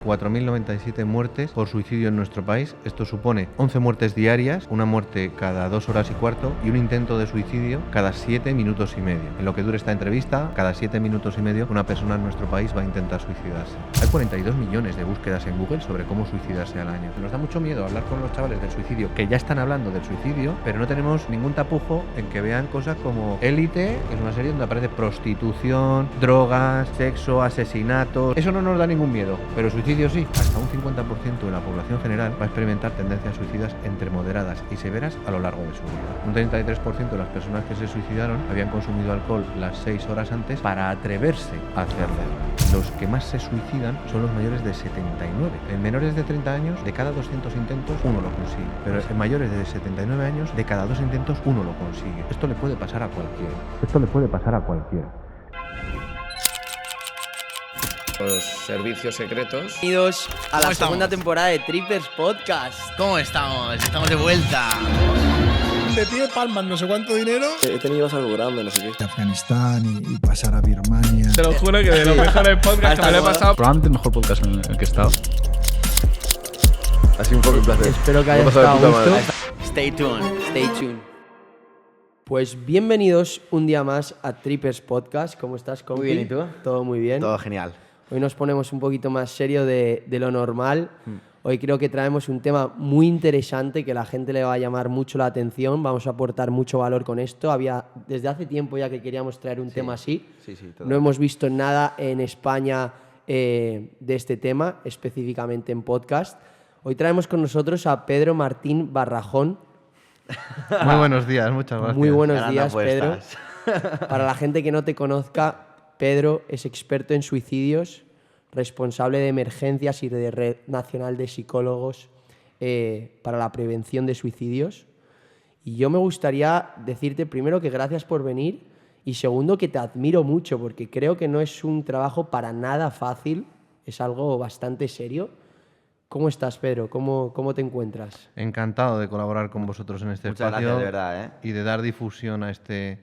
4.097 muertes por suicidio en nuestro país. Esto supone 11 muertes diarias, una muerte cada 2 horas y cuarto y un intento de suicidio cada 7 minutos y medio. En lo que dure esta entrevista, cada 7 minutos y medio una persona en nuestro país va a intentar suicidarse. Hay 42 millones de búsquedas en Google sobre cómo suicidarse al año. Nos da mucho miedo hablar con los chavales del suicidio, que ya están hablando del suicidio, pero no tenemos ningún tapujo en que vean cosas como Élite, que es una serie donde aparece prostitución, drogas, sexo, asesinatos. Eso no nos da ningún miedo, pero el suicidio sí. Hasta un 50% de la población general va a experimentar tendencias suicidas entre moderadas y severas a lo largo de su vida. Un 33% de las personas que se suicidaron habían consumido alcohol las 6 horas antes para atreverse a hacerlo. Los que más se suicidan son los mayores de 79. En menores de 30 años, de cada 200 intentos, uno lo consigue. Pero en mayores de 79 años, de cada 2 intentos, uno lo consigue. Esto le puede pasar a cualquiera. Los servicios secretos. Bienvenidos a la estamos? segunda temporada de Trippers Podcast. ¿Cómo estamos? Estamos de vuelta. De pie palmas no sé cuánto dinero. He tenido algo grande, no sé qué. De Afganistán y pasar a Birmania. Te lo juro que de los mejores podcasts que me lo he pasado. Probablemente el mejor podcast en el que he estado. Ha sido un poco un placer. Espero que Me haya he pasado de estado a puta gusto. madre. Stay tuned. Pues bienvenidos un día más a Trippers Podcast. ¿Cómo estás, compi? Muy bien, ¿y tú? Todo muy bien. Todo genial. Hoy nos ponemos un poquito más serio de lo normal. Hoy creo que traemos un tema muy interesante que la gente le va a llamar mucho la atención. Vamos a aportar mucho valor con esto. Desde hace tiempo ya que queríamos traer un tema así. Sí, No hemos visto nada en España de este tema, específicamente en podcast. Hoy traemos con nosotros a Pedro Martín Barrajón. Muy buenos días, muchas gracias. Muy buenos Ganan días, Pedro. apuestas. Para la gente que no te conozca, Pedro es experto en suicidios, responsable de emergencias y de Red Nacional de Psicólogos para la prevención de suicidios. Y yo me gustaría decirte primero que gracias por venir y segundo que te admiro mucho porque creo que no es un trabajo para nada fácil, es algo bastante serio. ¿Cómo estás, Pedro? ¿Cómo te encuentras? Encantado de colaborar con vosotros en este Muchas espacio gracias, de verdad, ¿eh? y de dar difusión a este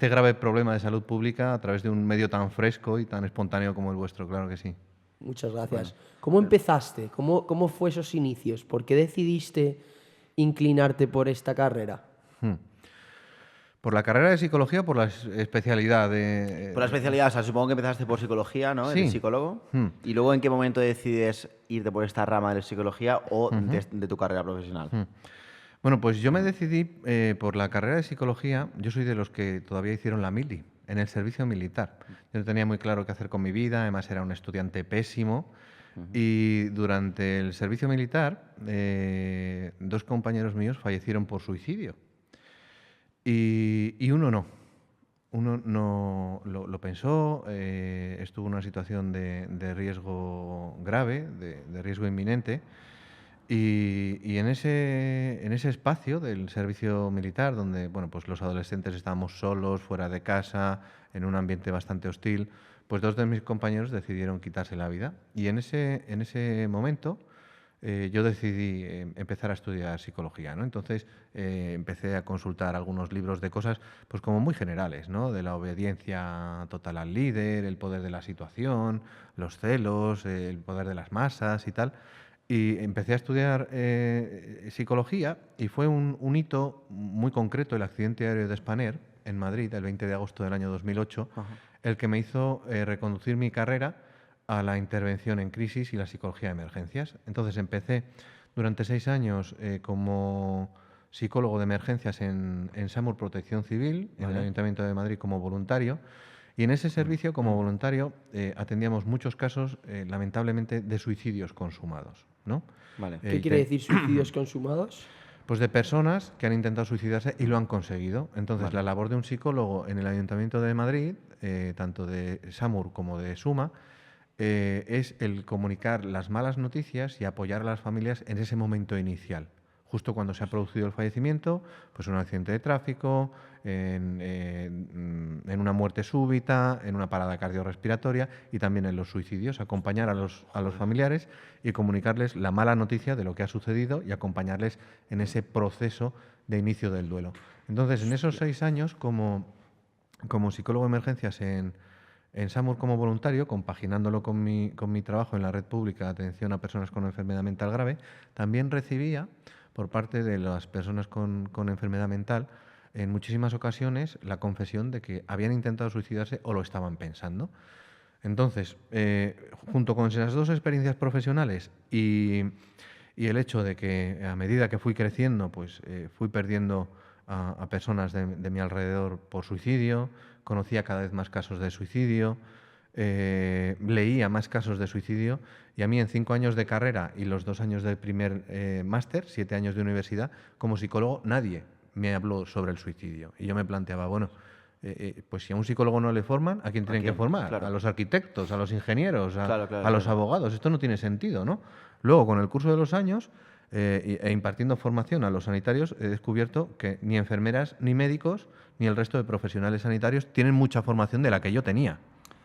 grave problema de salud pública a través de un medio tan fresco y tan espontáneo como el vuestro, claro que sí. Muchas gracias. ¿Cómo empezaste? ¿Cómo fue esos inicios? ¿Por qué decidiste inclinarte por esta carrera? ¿Por la carrera de psicología o por la especialidad de...? Por la especialidad, o sea, supongo que empezaste por psicología, ¿no? Sí. Eres psicólogo. Y luego, ¿en qué momento decides irte por esta rama de la psicología o de tu carrera profesional? Bueno, pues yo me decidí por la carrera de psicología. Yo soy de los que todavía hicieron la mili, en el servicio militar. Yo no tenía muy claro qué hacer con mi vida, además era un estudiante pésimo. Y durante el servicio militar, 2 compañeros míos fallecieron por suicidio. Y uno no. Uno no lo pensó, estuvo en una situación de riesgo grave, de riesgo inminente. Y en ese espacio del servicio militar, donde bueno, pues los adolescentes estábamos solos, fuera de casa, en un ambiente bastante hostil, pues 2 de mis compañeros decidieron quitarse la vida. Y en ese momento yo decidí empezar a estudiar psicología, ¿no? Entonces empecé a consultar algunos libros de cosas pues como muy generales, ¿no? De la obediencia total al líder, el poder de la situación, los celos, el poder de las masas y tal. Y empecé a estudiar psicología y fue un hito muy concreto, el accidente aéreo de Spanair en Madrid, el 20 de agosto del año 2008, el que me hizo reconducir mi carrera a la intervención en crisis y la psicología de emergencias. Entonces empecé durante 6 años como psicólogo de emergencias en SAMUR Protección Civil, en el Ayuntamiento de Madrid como voluntario. Y en ese servicio, como voluntario, atendíamos muchos casos, lamentablemente, de suicidios consumados, ¿no? Vale. ¿Qué quiere decir suicidios consumados? Pues de personas que han intentado suicidarse y lo han conseguido. Entonces, la labor de un psicólogo en el Ayuntamiento de Madrid, tanto de SAMUR como de SUMA, es el comunicar las malas noticias y apoyar a las familias en ese momento inicial. Justo cuando se ha producido el fallecimiento, pues un accidente de tráfico, en una muerte súbita, en una parada cardiorrespiratoria y también en los suicidios, acompañar a los familiares y comunicarles la mala noticia de lo que ha sucedido y acompañarles en ese proceso de inicio del duelo. Entonces, en esos 6 años, como psicólogo de emergencias en en SAMUR como voluntario, compaginándolo con mi trabajo en la red pública de atención a personas con enfermedad mental grave, también recibía por parte de las personas con enfermedad mental en muchísimas ocasiones la confesión de que habían intentado suicidarse o lo estaban pensando. Entonces, junto con esas dos experiencias profesionales y el hecho de que a medida que fui creciendo, pues fui perdiendo a personas de mi alrededor por suicidio, conocía cada vez más casos de suicidio, leía más casos de suicidio, y a mí en 5 años de carrera y los 2 años del primer máster, 7 años de universidad, como psicólogo nadie me habló sobre el suicidio. Y yo me planteaba, bueno, pues si a un psicólogo no le forman, ¿a quién tienen que formar? Claro. A los arquitectos, a los ingenieros, a los Claro. abogados. Esto no tiene sentido, ¿no? Luego, con el curso de los años e impartiendo formación a los sanitarios, he descubierto que ni enfermeras, ni médicos, ni el resto de profesionales sanitarios tienen mucha formación de la que yo tenía.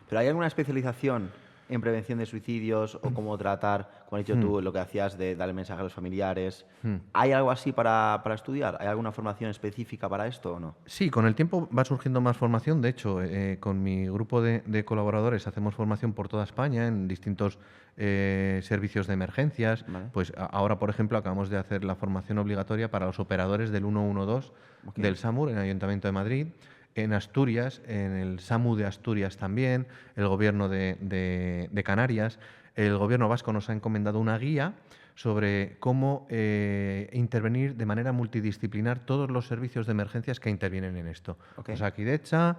¿Pero hay alguna especialización en prevención de suicidios o cómo tratar, como has dicho tú, lo que hacías de darle mensaje a los familiares? ¿Hay algo así para estudiar? ¿Hay alguna formación específica para esto o no? Sí, con el tiempo va surgiendo más formación. De hecho, con mi grupo de colaboradores hacemos formación por toda España en distintos servicios de emergencias. Vale. Pues ahora, por ejemplo, acabamos de hacer la formación obligatoria para los operadores del 112 del SAMUR en el Ayuntamiento de Madrid. En Asturias, en el SAMU de Asturias también, el Gobierno de Canarias. El Gobierno vasco nos ha encomendado una guía sobre cómo intervenir de manera multidisciplinar todos los servicios de emergencias que intervienen en esto. Okay. Osakidecha,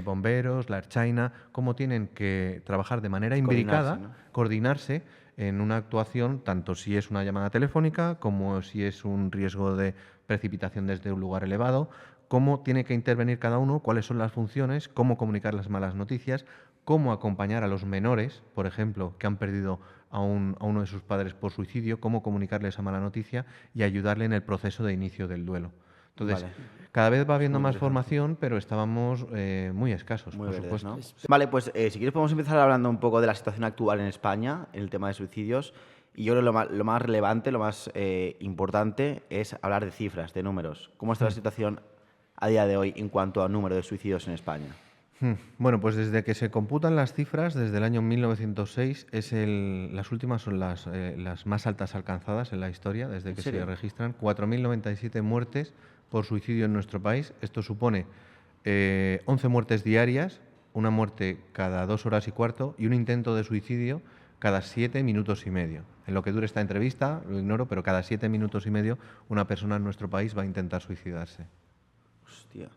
bomberos, la Ertzaina, cómo tienen que trabajar de manera imbricada, coordinarse en una actuación, tanto si es una llamada telefónica como si es un riesgo de precipitación desde un lugar elevado, cómo tiene que intervenir cada uno, cuáles son las funciones, cómo comunicar las malas noticias, cómo acompañar a los menores, por ejemplo, que han perdido a uno de sus padres por suicidio, cómo comunicarle esa mala noticia y ayudarle en el proceso de inicio del duelo. Entonces, cada vez va habiendo más formación, pero estábamos muy escasos, por supuesto. ¿no? Vale, pues si quieres podemos empezar hablando un poco de la situación actual en España, en el tema de suicidios. Y yo creo que lo más relevante, lo más importante es hablar de cifras, de números. ¿Cómo está la situación a día de hoy en cuanto a número de suicidios en España? Bueno, pues desde que se computan las cifras, desde el año 1906, las últimas son las más altas alcanzadas en la historia, desde que se registran 4.097 muertes por suicidio en nuestro país. Esto supone 11 muertes diarias, una muerte cada 2 horas y cuarto y un intento de suicidio cada 7 minutos y medio. En lo que dure esta entrevista, lo ignoro, pero cada 7 minutos y medio una persona en nuestro país va a intentar suicidarse. Hostia.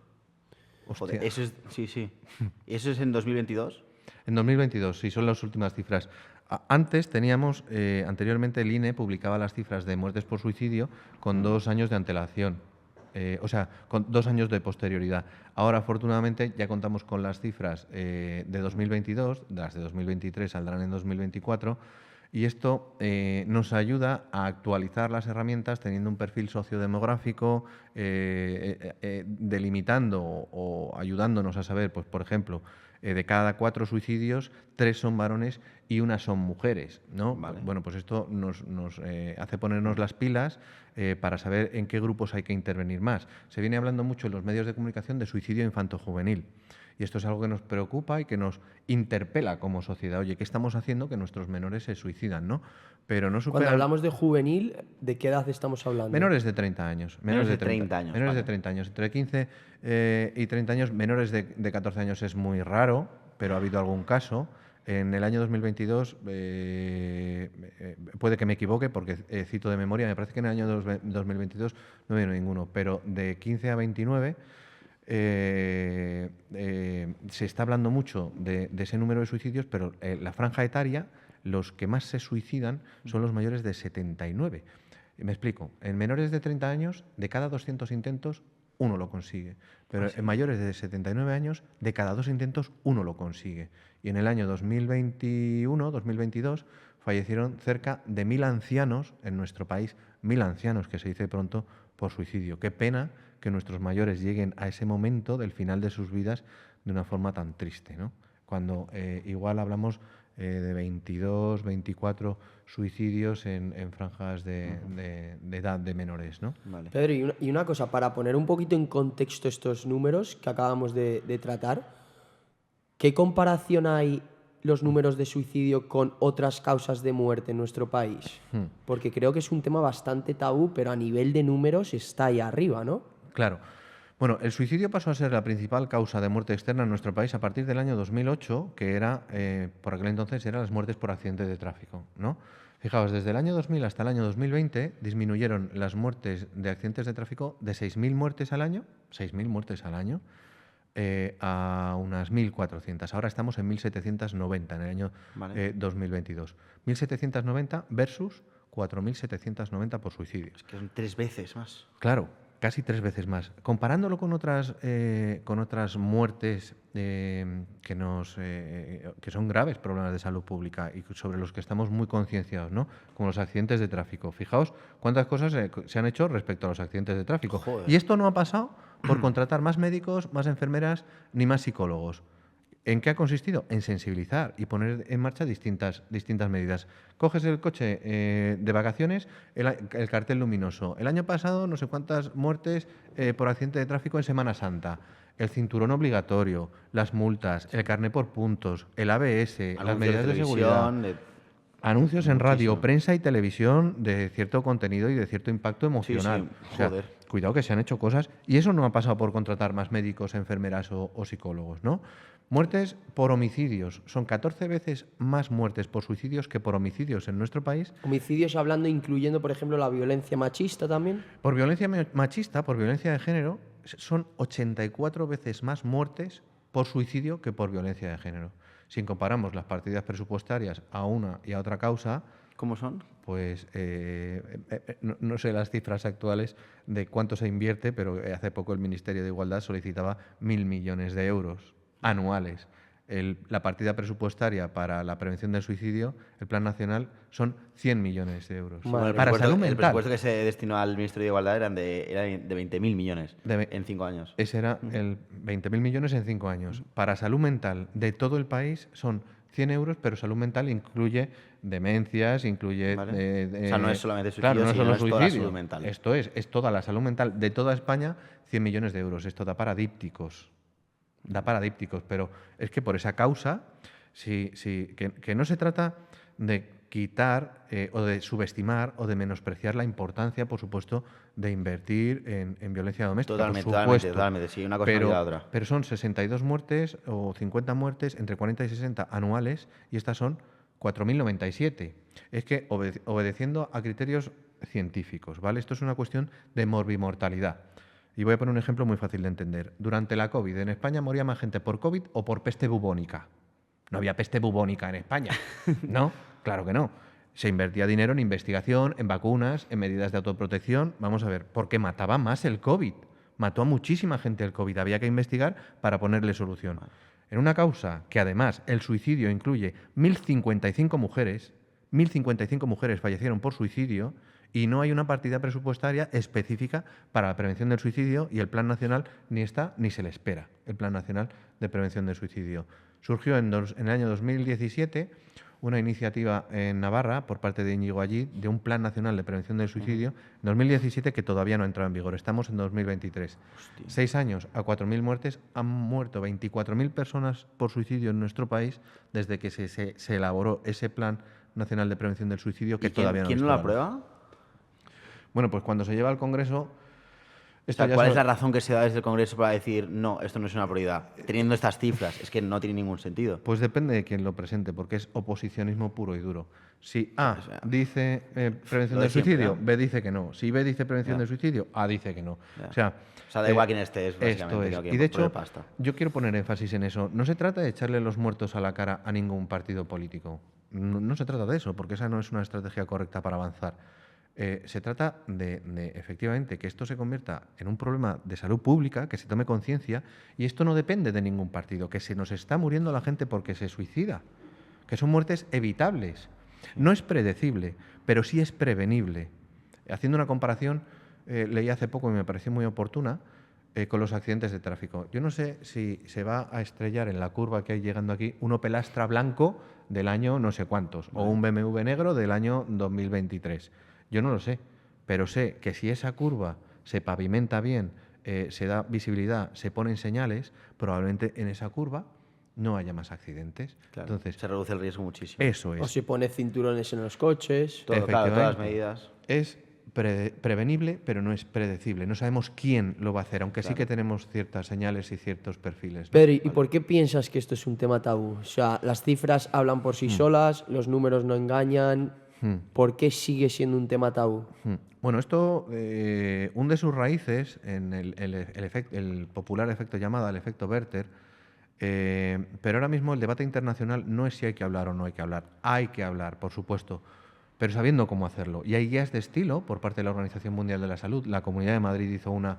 Joder, eso es, sí. ¿Eso es en 2022? En 2022, sí, son las últimas cifras. Antes teníamos, anteriormente el INE publicaba las cifras de muertes por suicidio con 2 años de antelación, o sea, con 2 años de posterioridad. Ahora, afortunadamente, ya contamos con las cifras de 2022, las de 2023 saldrán en 2024, y esto nos ayuda a actualizar las herramientas teniendo un perfil sociodemográfico, delimitando o ayudándonos a saber, pues por ejemplo, de cada 4 suicidios, 3 son varones y 1 son mujeres, ¿no? Vale. Bueno, pues esto nos hace ponernos las pilas para saber en qué grupos hay que intervenir más. Se viene hablando mucho en los medios de comunicación de suicidio infantojuvenil. Y esto es algo que nos preocupa y que nos interpela como sociedad. Oye, ¿qué estamos haciendo que nuestros menores se suicidan, no? Pero no superan... Cuando hablamos de juvenil, ¿de qué edad estamos hablando? Menores de 30 años. Menores de 30 años. Menores vale. de 30 años. Entre 15 y 30 años. Menores de 14 años es muy raro, pero ha habido algún caso. En el año 2022, puede que me equivoque porque cito de memoria, me parece que en el año 2022 no ha habido ninguno, pero de 15 a 29... se está hablando mucho de ese número de suicidios, pero la franja etaria, los que más se suicidan son los mayores de 79. Me explico. En menores de 30 años, de cada 200 intentos, 1 lo consigue. Pero en mayores de 79 años, de cada 2 intentos, 1 lo consigue. Y en el año 2021-2022 fallecieron cerca de 1.000 ancianos en nuestro país, 1.000 ancianos, que se dice pronto, por suicidio. Qué pena que nuestros mayores lleguen a ese momento del final de sus vidas de una forma tan triste, ¿no? Cuando igual hablamos de 22, 24 suicidios en franjas de edad de menores, ¿no? Vale. Pedro, y una cosa, para poner un poquito en contexto estos números que acabamos de tratar, ¿Qué comparación hay los números de suicidio con otras causas de muerte en nuestro país? Porque creo que es un tema bastante tabú, pero a nivel de números está ahí arriba, ¿no? Claro. Bueno, el suicidio pasó a ser la principal causa de muerte externa en nuestro país a partir del año 2008, que era, por aquel entonces, eran las muertes por accidentes de tráfico, ¿no? Fijaos, desde el año 2000 hasta el año 2020 disminuyeron las muertes de accidentes de tráfico de 6.000 muertes al año, 6.000 muertes al año, a unas 1.400. Ahora estamos en 1.790 en el año 2022. 1.790 versus 4.790 por suicidio. Es que son 3 veces más. Claro, casi 3 veces más. Comparándolo con otras muertes que son graves problemas de salud pública y sobre los que estamos muy concienciados, ¿no? Como los accidentes de tráfico. Fijaos cuántas cosas se han hecho respecto a los accidentes de tráfico. Joder. Y esto no ha pasado por contratar más médicos, más enfermeras ni más psicólogos. ¿En qué ha consistido? En sensibilizar y poner en marcha distintas medidas. Coges el coche de vacaciones, el cartel luminoso. El año pasado no sé cuántas muertes por accidente de tráfico en Semana Santa. El cinturón obligatorio, las multas, el carné por puntos, el ABS, las medidas de seguridad. Anuncios en radio, prensa y televisión de cierto contenido y de cierto impacto emocional. Sí, O sea, joder. cuidado que se han hecho cosas y eso no ha pasado por contratar más médicos, enfermeras o psicólogos, ¿no? Muertes por homicidios. Son 14 veces más muertes por suicidios que por homicidios en nuestro país. Homicidios hablando, incluyendo, por ejemplo, la violencia machista también. Por violencia machista, por violencia de género, son 84 veces más muertes por suicidio que por violencia de género. Si comparamos las partidas presupuestarias a una y a otra causa, ¿Cómo son? pues no sé las cifras actuales de cuánto se invierte, pero hace poco el Ministerio de Igualdad solicitaba 1.000 millones de euros anuales. La partida presupuestaria para la prevención del suicidio, el Plan Nacional, son 100 millones de euros. Madre Para salud El mental. presupuesto que se destinó al Ministerio de Igualdad era de 20.000 millones en 5 años. Ese era el 20.000 millones en 5 años. Para salud mental de todo el país son 100 euros, pero salud mental incluye demencias, incluye... Vale. O sea, no es solamente suicidio, claro, no sino solo es toda la suicidio. salud mental. Esto es toda la salud mental de toda España, 100 millones de euros. Esto da para dípticos. Da para dípticos, pero es que por esa causa, que no se trata de quitar o de subestimar o de menospreciar la importancia, por supuesto, de invertir en violencia doméstica. Totalmente. Sí, una cosa no quita otra. Pero son 62 muertes o 50 muertes entre 40 y 60 anuales y estas son 4.097. Es que obedeciendo a criterios científicos, ¿vale? Esto es una cuestión de morbimortalidad. Y voy a poner un ejemplo muy fácil de entender. Durante la COVID, en España moría más gente por COVID o por peste bubónica. No había peste bubónica en España, ¿no? Claro que no. Se invertía dinero en investigación, en vacunas, en medidas de autoprotección. Vamos a ver, porque mataba más el COVID. Mató a muchísima gente el COVID. Había que investigar para ponerle solución. En una causa que además el suicidio incluye 1.055 mujeres, 1.055 mujeres fallecieron por suicidio y no hay una partida presupuestaria específica para la prevención del suicidio y el Plan Nacional ni está ni se le espera, el Plan Nacional de Prevención del Suicidio. Surgió en el año 2017 una iniciativa en Navarra por parte de Íñigo Allí de un Plan Nacional de Prevención del Suicidio en 2017 que todavía no ha entrado en vigor. Estamos en 2023. Hostia. 6 años a 4.000 muertes. Han muerto 24.000 personas por suicidio en nuestro país desde que se elaboró ese Plan Nacional de Prevención del Suicidio que ¿Y quién, todavía no quién ha no lo visto la luz. aprueba? Bueno, pues cuando se lleva al Congreso... O sea, ¿cuál es la razón que se da desde el Congreso para decir, no, esto no es una prioridad? Teniendo estas cifras, es que no tiene ningún sentido. Pues depende de quién lo presente, porque es oposicionismo puro y duro. Si A dice prevención Lo de del suicidio, siempre, ¿no? B dice que no. Si B dice prevención Ya. del suicidio, A dice que no. Ya. O sea, Da igual quién esté, es básicamente. esto es. no quién Y de poner hecho, pasta. yo quiero poner énfasis en eso. No se trata de echarle los muertos a la cara a ningún partido político. No se trata de eso, porque esa no es una estrategia correcta para avanzar. Se trata de efectivamente que esto se convierta en un problema de salud pública, que se tome conciencia, y esto no depende de ningún partido, que se nos está muriendo la gente porque se suicida, que son muertes evitables. No es predecible, pero sí es prevenible. Haciendo una comparación, leí hace poco y me pareció muy oportuna, con los accidentes de tráfico. Yo no sé si se va a estrellar en la curva que hay llegando aquí un Opel Astra blanco del año no sé cuántos, o un BMW negro del año 2023. Yo no lo sé, pero sé que si esa curva se pavimenta bien, se da visibilidad, se ponen señales, probablemente en esa curva no haya más accidentes. Claro, Entonces, se reduce el riesgo muchísimo. eso O es. si pone cinturones en los coches. Todo, claro, todas las Efectivamente. medidas. Es prevenible, pero no es predecible. No sabemos quién lo va a hacer, aunque sí que tenemos ciertas señales y ciertos perfiles, ¿no? Pedro, ¿y por qué piensas que esto es un tema tabú? O sea, las cifras hablan por sí solas, los números no engañan. ¿Por qué sigue siendo un tema tabú? Bueno, esto hunde sus raíces en el popular efecto llamada, el efecto Werther, pero ahora mismo el debate internacional no es si hay que hablar o no hay que hablar. Hay que hablar, por supuesto, pero sabiendo cómo hacerlo. Y hay guías de estilo por parte de la Organización Mundial de la Salud. La Comunidad de Madrid hizo una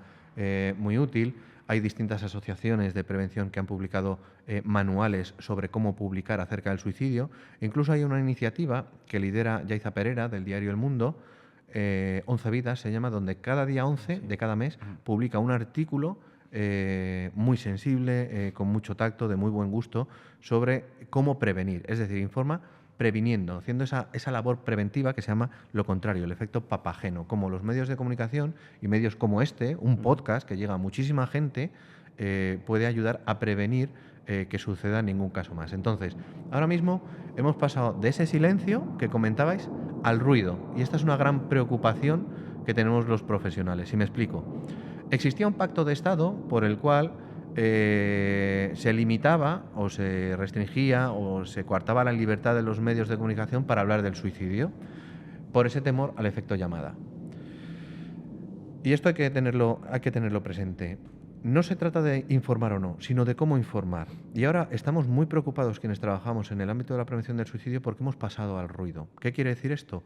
muy útil. Hay distintas asociaciones de prevención que han publicado manuales sobre cómo publicar acerca del suicidio. Incluso hay una iniciativa que lidera Yaiza Perera, del diario El Mundo, 11 Vidas se llama, donde cada día 11 de cada mes publica un artículo muy sensible, con mucho tacto, de muy buen gusto, sobre cómo prevenir. Es decir, informa previniendo, haciendo esa labor preventiva que se llama lo contrario, el efecto papageno, como los medios de comunicación y medios como este, un podcast que llega a muchísima gente, puede ayudar a prevenir que suceda ningún caso más. Entonces, ahora mismo hemos pasado de ese silencio que comentabais al ruido, y esta es una gran preocupación que tenemos los profesionales. Y me explico. Existía un pacto de Estado por el cual se limitaba o se restringía o se coartaba la libertad de los medios de comunicación para hablar del suicidio, por ese temor al efecto llamada. Y esto hay que tenerlo presente. No se trata de informar o no, sino de cómo informar. Y ahora estamos muy preocupados quienes trabajamos en el ámbito de la prevención del suicidio porque hemos pasado al ruido. ¿Qué quiere decir esto?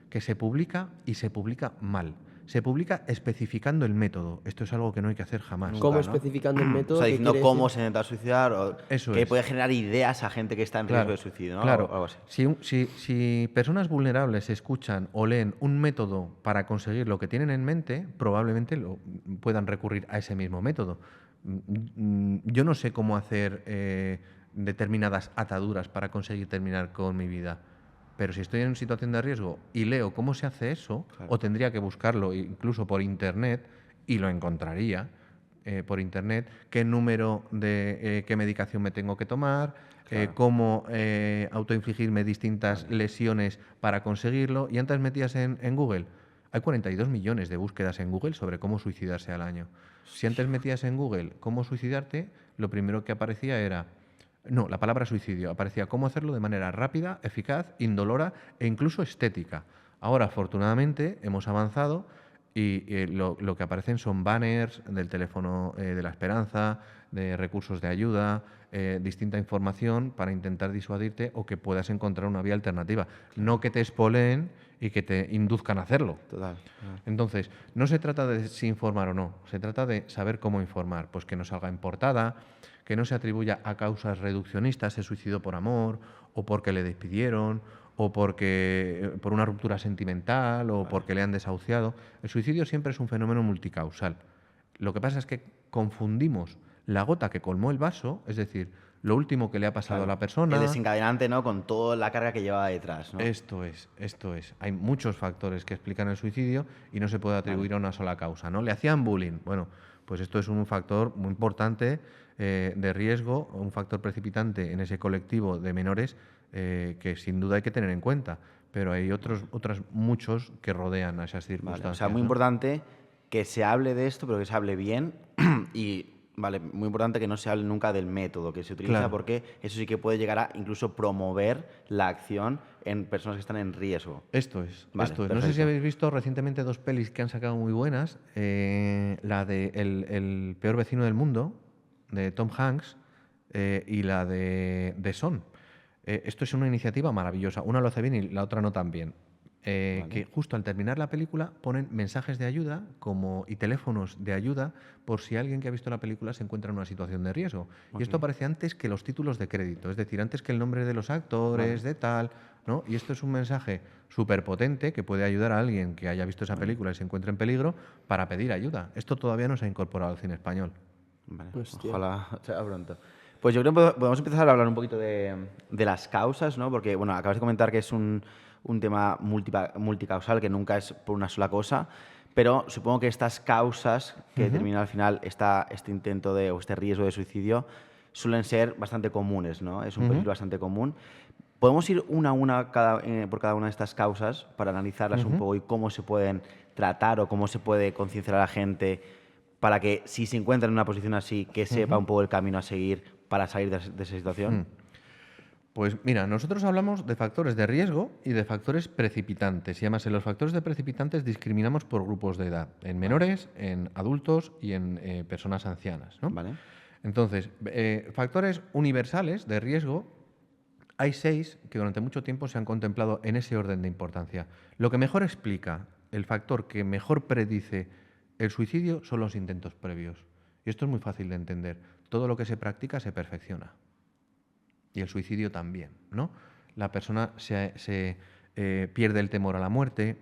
Que se publica y se publica mal. Se publica especificando el método. Esto es algo que no hay que hacer jamás. ¿Cómo ¿no? especificando el método? O sea, ¿Qué diciendo quiere cómo decir? se intenta suicidar o Eso que es. puede generar ideas a gente que está en riesgo de suicidio, ¿no? Claro. O algo así. Si personas vulnerables escuchan o leen un método para conseguir lo que tienen en mente, probablemente puedan recurrir a ese mismo método. Yo no sé cómo hacer determinadas ataduras para conseguir terminar con mi vida. Pero si estoy en situación de riesgo y leo cómo se hace eso, o tendría que buscarlo incluso por internet, y lo encontraría por internet, qué número de qué medicación me tengo que tomar, cómo autoinfligirme distintas lesiones para conseguirlo. Y antes metías en Google, hay 42 millones de búsquedas en Google sobre cómo suicidarse al año. Si antes metías en Google cómo suicidarte, lo primero que aparecía era... No, la palabra suicidio. Aparecía cómo hacerlo de manera rápida, eficaz, indolora e incluso estética. Ahora, afortunadamente, hemos avanzado y lo que aparecen son banners del teléfono de la esperanza, de recursos de ayuda, distinta información para intentar disuadirte o que puedas encontrar una vía alternativa. No que te espoleen y que te induzcan a hacerlo. Total. Entonces, no se trata de si informar o no, se trata de saber cómo informar. Pues que no salga en portada, que no se atribuya a causas reduccionistas, se suicidó por amor, o porque le despidieron, o por una ruptura sentimental, o porque le han desahuciado. El suicidio siempre es un fenómeno multicausal. Lo que pasa es que confundimos la gota que colmó el vaso, es decir, lo último que le ha pasado a la persona. El desencadenante, ¿no? Con toda la carga que lleva detrás, ¿no? Esto es. Hay muchos factores que explican el suicidio y no se puede atribuir a una sola causa, ¿no? Le hacían bullying. Bueno, pues esto es un factor muy importante de riesgo, un factor precipitante en ese colectivo de menores que sin duda hay que tener en cuenta. Pero hay otros muchos que rodean a esas circunstancias. Vale, o sea, muy ¿no? importante que se hable de esto, pero que se hable bien y... Vale, muy importante que no se hable nunca del método que se utiliza, Claro. porque eso sí que puede llegar a incluso promover la acción en personas que están en riesgo. Esto es. Vale, No sé si perfecto. habéis visto recientemente dos pelis que han sacado muy buenas. La de El peor vecino del mundo, de Tom Hanks, y la de Son. Esto es una iniciativa maravillosa. Una lo hace bien y la otra no tan bien. Que justo al terminar la película ponen mensajes de ayuda y teléfonos de ayuda por si alguien que ha visto la película se encuentra en una situación de riesgo. Y esto aparece antes que los títulos de crédito, es decir, antes que el nombre de los actores, de tal, ¿no? Y esto es un mensaje súper potente que puede ayudar a alguien que haya visto esa película y se encuentre en peligro para pedir ayuda. Esto todavía no se ha incorporado al cine español. Vale, Hostia. ojalá sea pronto. Pues yo creo que podemos empezar a hablar un poquito de las causas, ¿no? Porque, bueno, acabas de comentar que es un tema multicausal, que nunca es por una sola cosa, pero supongo que estas causas que determinan al final este intento o este riesgo de suicidio suelen ser bastante comunes, ¿no? Es un perfil bastante común. ¿Podemos ir una a una por cada una de estas causas para analizarlas un poco y cómo se pueden tratar o cómo se puede concienciar a la gente para que, si se encuentra en una posición así, que sepa un poco el camino a seguir para salir de esa situación? Pues mira, nosotros hablamos de factores de riesgo y de factores precipitantes. Y además en los factores de precipitantes discriminamos por grupos de edad, en menores, en adultos y en personas ancianas, ¿no? Vale. Entonces, factores universales de riesgo, hay 6 que durante mucho tiempo se han contemplado en ese orden de importancia. Lo que mejor explica, el factor que mejor predice el suicidio son los intentos previos. Y esto es muy fácil de entender. Todo lo que se practica se perfecciona. Y el suicidio también, ¿no? La persona se pierde el temor a la muerte,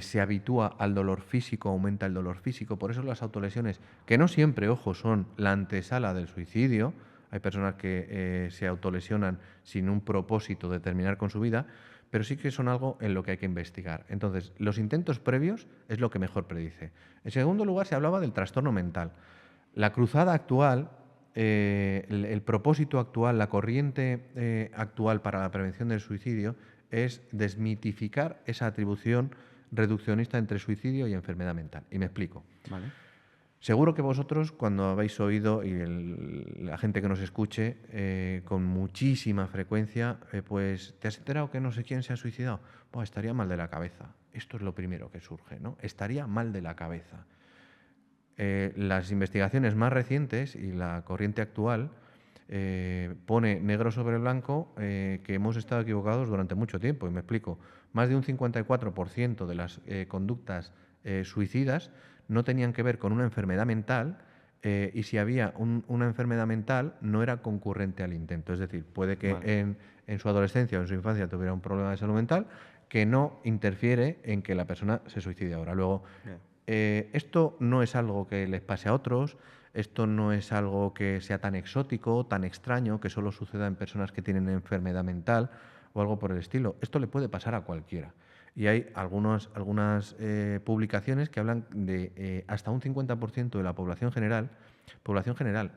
se habitúa al dolor físico, aumenta el dolor físico. Por eso las autolesiones, que no siempre, ojo, son la antesala del suicidio. Hay personas que se autolesionan sin un propósito de terminar con su vida, pero sí que son algo en lo que hay que investigar. Entonces, los intentos previos es lo que mejor predice. En segundo lugar, se hablaba del trastorno mental. La cruzada actual, el propósito actual, la corriente actual para la prevención del suicidio es desmitificar esa atribución reduccionista entre suicidio y enfermedad mental. Y me explico. Vale. Seguro que vosotros, cuando habéis oído, y la gente que nos escuche, con muchísima frecuencia, pues, ¿te has enterado que no sé quién se ha suicidado? Pues estaría mal de la cabeza. Esto es lo primero que surge, ¿no? Estaría mal de la cabeza. Las investigaciones más recientes y la corriente actual pone negro sobre blanco que hemos estado equivocados durante mucho tiempo. Y me explico. Más de un 54% de las conductas suicidas no tenían que ver con una enfermedad mental y si había una enfermedad mental no era concurrente al intento. Es decir, puede que en su adolescencia o en su infancia tuviera un problema de salud mental que no interfiere en que la persona se suicide ahora. Luego, esto no es algo que les pase a otros, esto no es algo que sea tan exótico, tan extraño, que solo suceda en personas que tienen enfermedad mental o algo por el estilo. Esto le puede pasar a cualquiera. Y hay algunas publicaciones que hablan de hasta un 50% de la población general,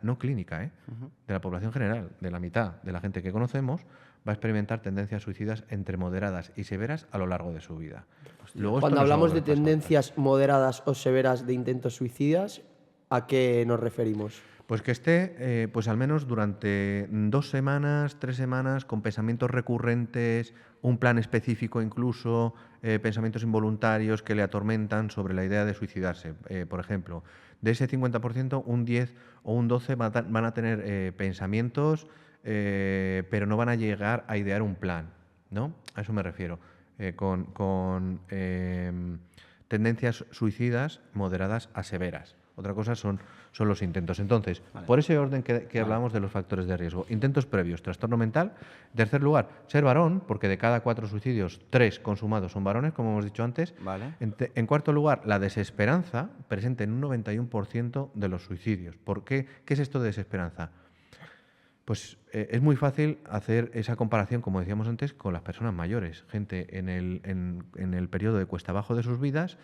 no clínica, de la población general, de la mitad de la gente que conocemos, va a experimentar tendencias suicidas entre moderadas y severas a lo largo de su vida. Luego, Cuando esto no hablamos solo de le pasa a tendencias moderadas o severas de intentos suicidas, ¿a qué nos referimos? Pues que esté, pues al menos durante 2 semanas, 3 semanas, con pensamientos recurrentes, un plan específico incluso, pensamientos involuntarios que le atormentan sobre la idea de suicidarse. Por ejemplo, de ese 50%, un 10 o un 12 van a tener pensamientos, pero no van a llegar a idear un plan, ¿no? A eso me refiero. Con tendencias suicidas moderadas a severas. Otra cosa son los intentos. Entonces, por ese orden que hablamos de los factores de riesgo. Intentos previos, trastorno mental. En tercer lugar, ser varón, porque de cada 4 suicidios, 3 consumados son varones, como hemos dicho antes. Vale. En cuarto lugar, la desesperanza, presente en un 91% de los suicidios. ¿Por qué? ¿Qué es esto de desesperanza? Pues es muy fácil hacer esa comparación, como decíamos antes, con las personas mayores. Gente en el periodo de cuesta abajo de sus vidas,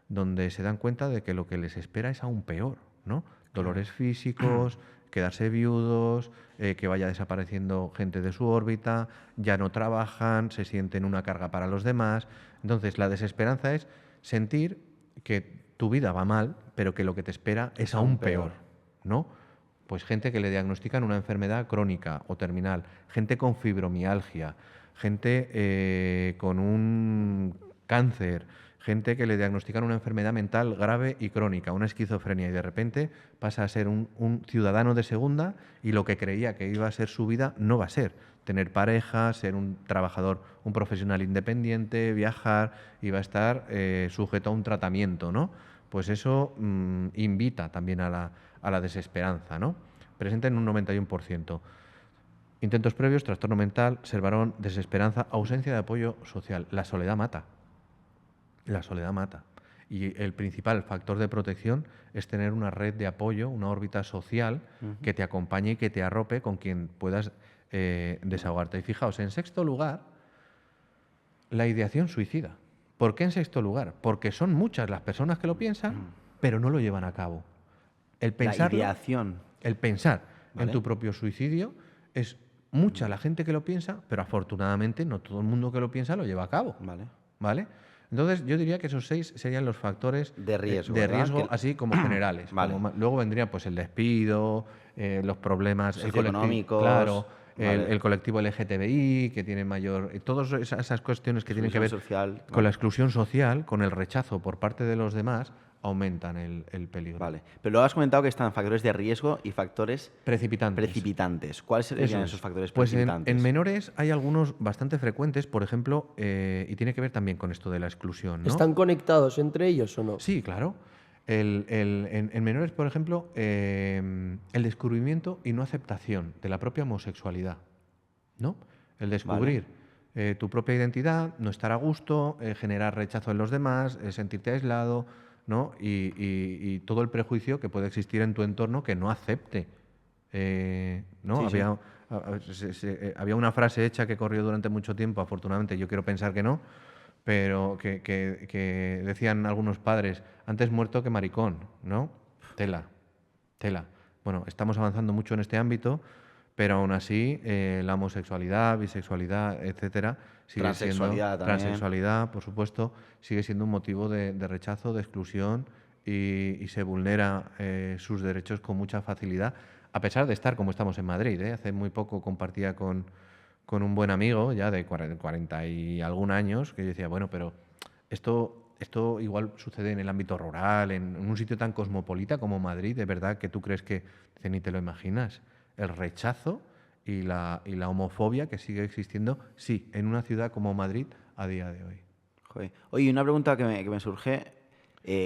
donde se dan cuenta de que lo que les espera es aún peor, ¿no? Dolores físicos, quedarse viudos, que vaya desapareciendo gente de su órbita, ya no trabajan, se sienten una carga para los demás. Entonces, la desesperanza es sentir que tu vida va mal, pero que lo que te espera es aún peor, ¿no? Pues gente que le diagnostican una enfermedad crónica o terminal, gente con fibromialgia, gente con un cáncer, gente que le diagnostican una enfermedad mental grave y crónica, una esquizofrenia, y de repente pasa a ser un ciudadano de segunda y lo que creía que iba a ser su vida no va a ser. Tener pareja, ser un trabajador, un profesional independiente, viajar, y va a estar sujeto a un tratamiento, ¿no? Pues eso invita también a la desesperanza, ¿no? Presente en un 91%. Intentos previos, trastorno mental, ser varón, desesperanza, ausencia de apoyo social. La soledad mata. La soledad mata. Y el principal factor de protección es tener una red de apoyo, una órbita social que te acompañe y que te arrope, con quien puedas desahogarte. Y fijaos, en sexto lugar, la ideación suicida. ¿Por qué en sexto lugar? Porque son muchas las personas que lo piensan, pero no lo llevan a cabo. El pensarlo, La ideación. el pensar. en tu propio suicidio. Es mucha la gente que lo piensa, pero afortunadamente no todo el mundo que lo piensa lo lleva a cabo. ¿Vale? Entonces, yo diría que esos 6 serían los factores de riesgo, así como generales. Vale. Luego vendría pues el despido, los problemas socioeconómicos, claro, vale. el colectivo LGTBI, que tiene mayor... Todas esas cuestiones que tienen que ver social, con la exclusión social, con el rechazo por parte de los demás, aumentan el peligro. Vale. Pero luego has comentado que están factores de riesgo y factores precipitantes. ¿Cuáles serían esos factores pues precipitantes? En menores hay algunos bastante frecuentes, por ejemplo, y tiene que ver también con esto de la exclusión, ¿no? ¿Están conectados entre ellos o no? Sí, claro. En menores, por ejemplo, el descubrimiento y no aceptación de la propia homosexualidad, ¿no? El descubrir tu propia identidad, no estar a gusto, generar rechazo en los demás, sentirte aislado, ¿no? Y todo el prejuicio que puede existir en tu entorno que no acepte, ¿no? Había una frase hecha que corrió durante mucho tiempo, afortunadamente yo quiero pensar que no, pero que decían algunos padres, antes muerto que maricón, ¿no? Tela. Bueno, estamos avanzando mucho en este ámbito, pero aún así la homosexualidad, bisexualidad, etcétera, sigue siendo transexualidad, por supuesto, sigue siendo un motivo de rechazo, de exclusión y se vulnera sus derechos con mucha facilidad, a pesar de estar como estamos en Madrid. Hace muy poco compartía con un buen amigo ya de 40 y algún años que yo decía, bueno, pero esto igual sucede en el ámbito rural, en un sitio tan cosmopolita como Madrid, ¿de verdad que tú crees que ni te lo imaginas? El rechazo y la homofobia que sigue existiendo, sí, en una ciudad como Madrid a día de hoy. Joder. Oye, una pregunta que me surge,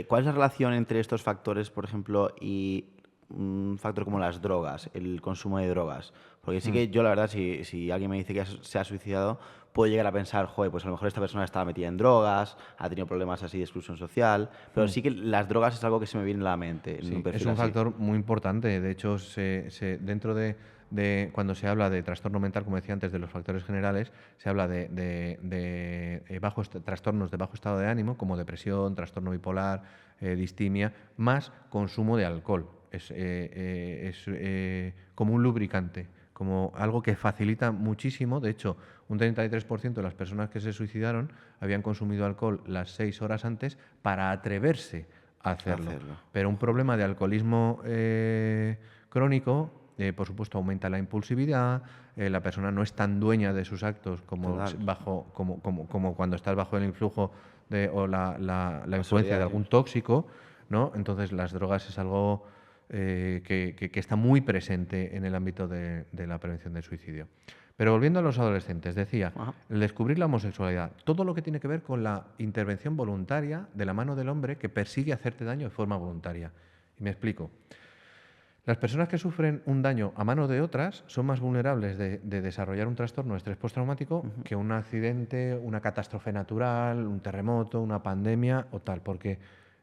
¿cuál es la relación entre estos factores, por ejemplo, y un factor como las drogas, el consumo de drogas? Porque sí que yo, la verdad, si alguien me dice que se ha suicidado, puedo llegar a pensar, joder, pues a lo mejor esta persona estaba metida en drogas, ha tenido problemas así de exclusión social, pero sí que las drogas es algo que se me viene a la mente. Sí, es un factor muy importante. De hecho, dentro de cuando se habla de trastorno mental, como decía antes, de los factores generales, se habla de trastornos de bajo estado de ánimo, como depresión, trastorno bipolar, distimia, más consumo de alcohol. Es como un lubricante, como algo que facilita muchísimo. De hecho, un 33% de las personas que se suicidaron habían consumido alcohol las 6 horas antes para atreverse a hacerlo. Pero un problema de alcoholismo crónico, por supuesto, aumenta la impulsividad, la persona no es tan dueña de sus actos como cuando estás bajo el influjo o la influencia de algún tóxico, ¿no? Entonces, las drogas es algo que está muy presente en el ámbito de la prevención del suicidio. Pero volviendo a los adolescentes, decía, el descubrir la homosexualidad, todo lo que tiene que ver con la intervención voluntaria de la mano del hombre que persigue hacerte daño de forma voluntaria. Y me explico. Las personas que sufren un daño a mano de otras son más vulnerables de desarrollar un trastorno de estrés postraumático que un accidente, una catástrofe natural, un terremoto, una pandemia o tal, porque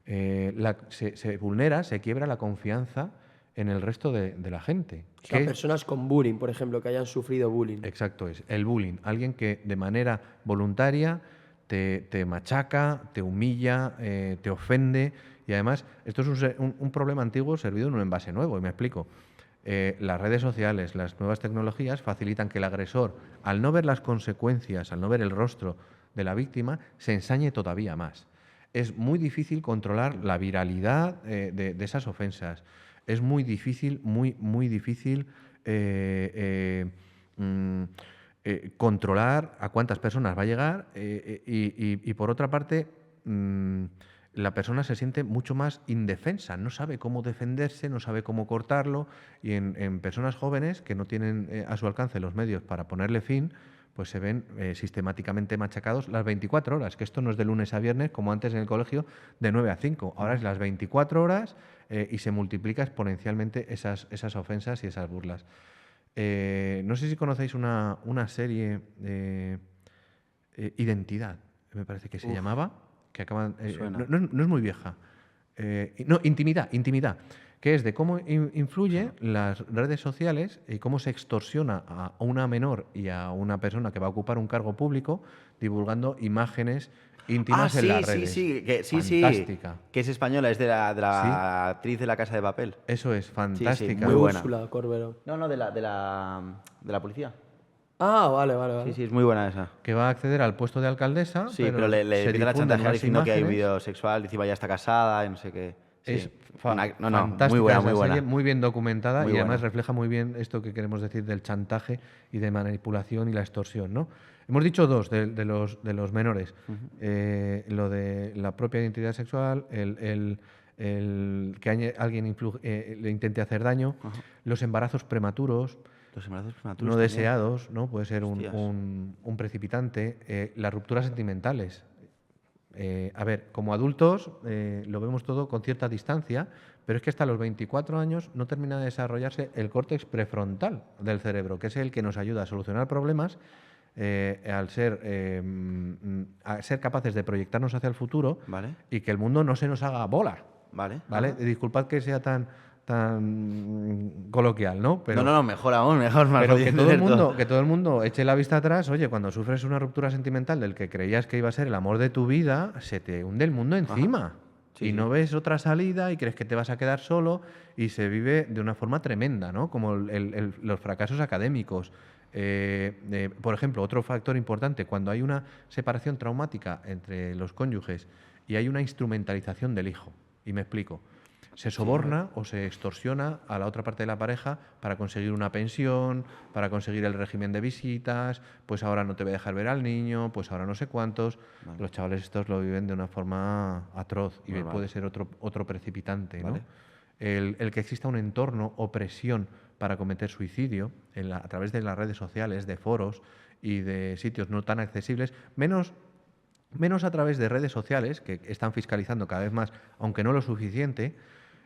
se vulnera, se quiebra la confianza en el resto de la gente. O sea, personas con bullying, por ejemplo, que hayan sufrido bullying. Exacto, es el bullying. Alguien que de manera voluntaria te machaca, te humilla, te ofende. Y además, esto es un problema antiguo servido en un envase nuevo, y me explico. Las redes sociales, las nuevas tecnologías facilitan que el agresor, al no ver las consecuencias, al no ver el rostro de la víctima, se ensañe todavía más. Es muy difícil controlar la viralidad de esas ofensas. Es muy difícil, muy difícil controlar a cuántas personas va a llegar y por otra parte, la persona se siente mucho más indefensa, no sabe cómo defenderse, no sabe cómo cortarlo, y en personas jóvenes que no tienen a su alcance los medios para ponerle fin, pues se ven sistemáticamente machacados las 24 horas, que esto no es de lunes a viernes, como antes en el colegio, de 9 a 5. Ahora es las 24 horas y se multiplica exponencialmente esas ofensas y esas burlas. No sé si conocéis una serie, Identidad, me parece que se llamaba, que acaban, no es muy vieja. No, Intimidad, que es de cómo influyen las redes sociales y cómo se extorsiona a una menor y a una persona que va a ocupar un cargo público divulgando imágenes íntimas en las redes. Fantástica. Que es española, es de la actriz de La Casa de Papel. Eso es, fantástica. muy buena. Úrsula Corberó. No, de la policía. Ah, vale. Sí, es muy buena esa. Que va a acceder al puesto de alcaldesa. Sí, pero le se empiezan a difunden chantajear las diciendo que hay un imágenes. vídeo sexual, encima ya está casada y no sé qué. Sí. Es muy fantástica buena, esa muy buena. serie, muy bien documentada Muy y además buena. refleja muy bien esto que queremos decir del chantaje y de manipulación y la extorsión, ¿no? Hemos dicho dos de los menores. Lo de la propia identidad sexual, el que alguien le intente hacer daño, los embarazos prematuros, Los embarazos no prematuros también. deseados, ¿no? Puede ser Hostias. un precipitante, las rupturas sentimentales. A ver, como adultos lo vemos todo con cierta distancia, pero es que hasta los 24 años no termina de desarrollarse el córtex prefrontal del cerebro, que es el que nos ayuda a solucionar problemas a ser capaces de proyectarnos hacia el futuro Vale. y que el mundo no se nos haga bola. Vale. ¿Vale? Ajá. Disculpad que sea tan coloquial, ¿no? Pero, No, mejor aún, mejor. más pero fácil que de todo el entender mundo, que todo el mundo eche la vista atrás. Oye, cuando sufres una ruptura sentimental del que creías que iba a ser el amor de tu vida, se te hunde el mundo encima. Sí, y no ves otra salida y crees que te vas a quedar solo y se vive de una forma tremenda, ¿no? Como los fracasos académicos. Por ejemplo, otro factor importante, cuando hay una separación traumática entre los cónyuges y hay una instrumentalización del hijo. Y me explico. Se soborna o se extorsiona a la otra parte de la pareja para conseguir una pensión, para conseguir el régimen de visitas, pues ahora no te voy a dejar ver al niño, pues ahora no sé cuántos. Vale. Los chavales estos lo viven de una forma atroz y Normal. puede ser otro precipitante, ¿no? Vale. El que exista un entorno o presión para cometer suicidio a través de las redes sociales, de foros y de sitios no tan accesibles, menos a través de redes sociales, que están fiscalizando cada vez más, aunque no lo suficiente,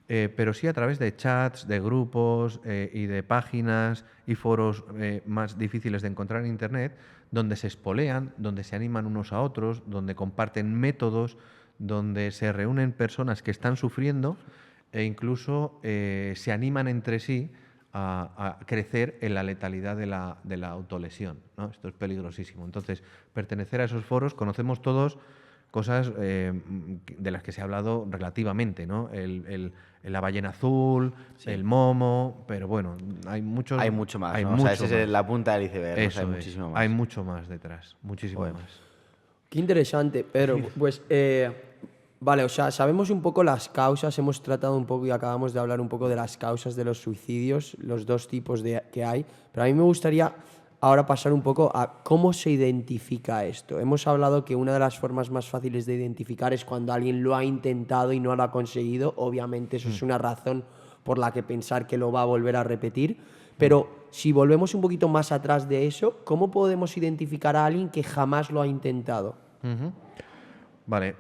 pero sí a través de chats, de grupos y de páginas y foros más difíciles de encontrar en Internet, donde se espolean, donde se animan unos a otros, donde comparten métodos, donde se reúnen personas que están sufriendo e incluso se animan entre sí a crecer en la letalidad de la autolesión, ¿no? Esto es peligrosísimo. Entonces, pertenecer a esos foros, conocemos todos cosas de las que se ha hablado relativamente, ¿no? La ballena azul, el momo, pero bueno, hay mucho más, hay ¿no? mucho O sea, ese es más. la punta del iceberg, ¿no? O sea, Eso hay es. muchísimo más. Hay mucho más detrás, muchísimo Joder. más. Qué interesante, Pedro. Pues, vale, o sea, sabemos un poco las causas, hemos tratado un poco y acabamos de hablar un poco de las causas de los suicidios, los dos tipos que hay, pero a mí me gustaría ahora pasar un poco a cómo se identifica esto. Hemos hablado que una de las formas más fáciles de identificar es cuando alguien lo ha intentado y no lo ha conseguido. Obviamente eso es una razón por la que pensar que lo va a volver a repetir, pero si volvemos un poquito más atrás de eso, ¿cómo podemos identificar a alguien que jamás lo ha intentado? Vale,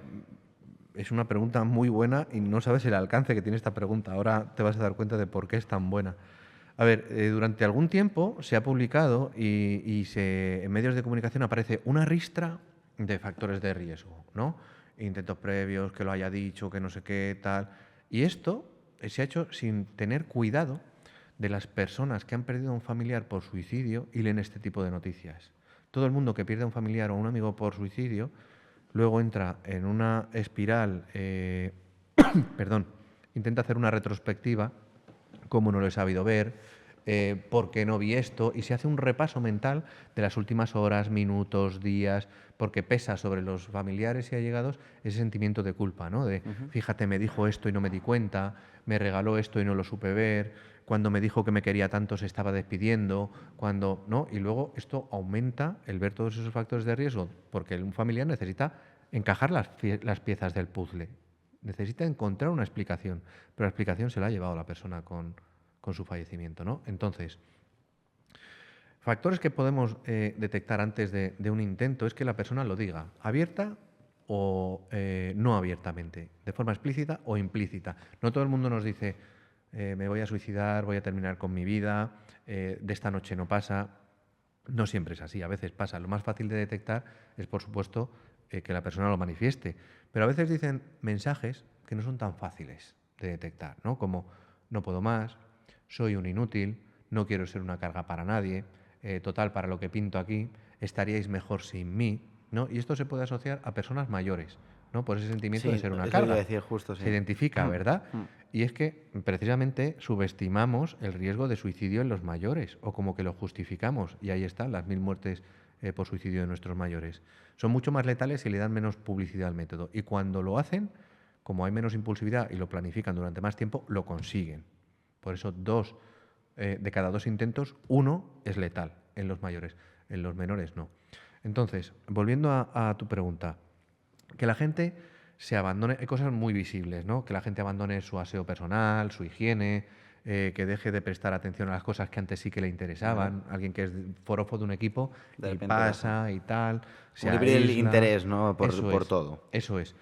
es una pregunta muy buena y no sabes el alcance que tiene esta pregunta. Ahora te vas a dar cuenta de por qué es tan buena. A ver, durante algún tiempo se ha publicado y en medios de comunicación aparece una ristra de factores de riesgo, ¿no? Intentos previos, que lo haya dicho, que no sé qué, tal. Y esto se ha hecho sin tener cuidado de las personas que han perdido a un familiar por suicidio y leen este tipo de noticias. Todo el mundo que pierde a un familiar o a un amigo por suicidio luego entra en una espiral, intenta hacer una retrospectiva, cómo no lo he sabido ver, por qué no vi esto, y se hace un repaso mental de las últimas horas, minutos, días, porque pesa sobre los familiares y allegados ese sentimiento de culpa, ¿no? De, fíjate, me dijo esto y no me di cuenta, me regaló esto y no lo supe ver, cuando me dijo que me quería tanto se estaba despidiendo, cuando, ¿no? Y luego esto aumenta el ver todos esos factores de riesgo, porque un familiar necesita encajar las piezas del puzzle, necesita encontrar una explicación, pero la explicación se la ha llevado la persona con su fallecimiento, ¿no? Entonces, factores que podemos detectar antes de un intento es que la persona lo diga abierta o no abiertamente, de forma explícita o implícita. No todo el mundo nos dice me voy a suicidar, voy a terminar con mi vida, de esta noche no pasa. No siempre es así, a veces pasa. Lo más fácil de detectar es, por supuesto, que la persona lo manifieste. Pero a veces dicen mensajes que no son tan fáciles de detectar, ¿no? Como no puedo más, soy un inútil, no quiero ser una carga para nadie, total, para lo que pinto aquí, estaríais mejor sin mí, ¿no? Y esto se puede asociar a personas mayores, ¿no? Por ese sentimiento Sí, de ser una eso carga. iba a decir justo, sí. Se identifica, ¿verdad? Mm. Y es que precisamente subestimamos el riesgo de suicidio en los mayores, o como que lo justificamos, y ahí están las 1000 muertes por suicidio de nuestros mayores. Son mucho más letales y le dan menos publicidad al método. Y cuando lo hacen, como hay menos impulsividad y lo planifican durante más tiempo, lo consiguen. Por eso de cada 2 intentos, 1 es letal en los mayores, en los menores no. Entonces, volviendo a tu pregunta, que la gente se abandone, hay cosas muy visibles, ¿no? Que la gente abandone su aseo personal, su higiene, que deje de prestar atención a las cosas que antes sí que le interesaban. Alguien que es forofo de un equipo De y repente pasa y tal. Se Como que pierde el aísla. interés, ¿no? Por Eso es, todo. Eso es.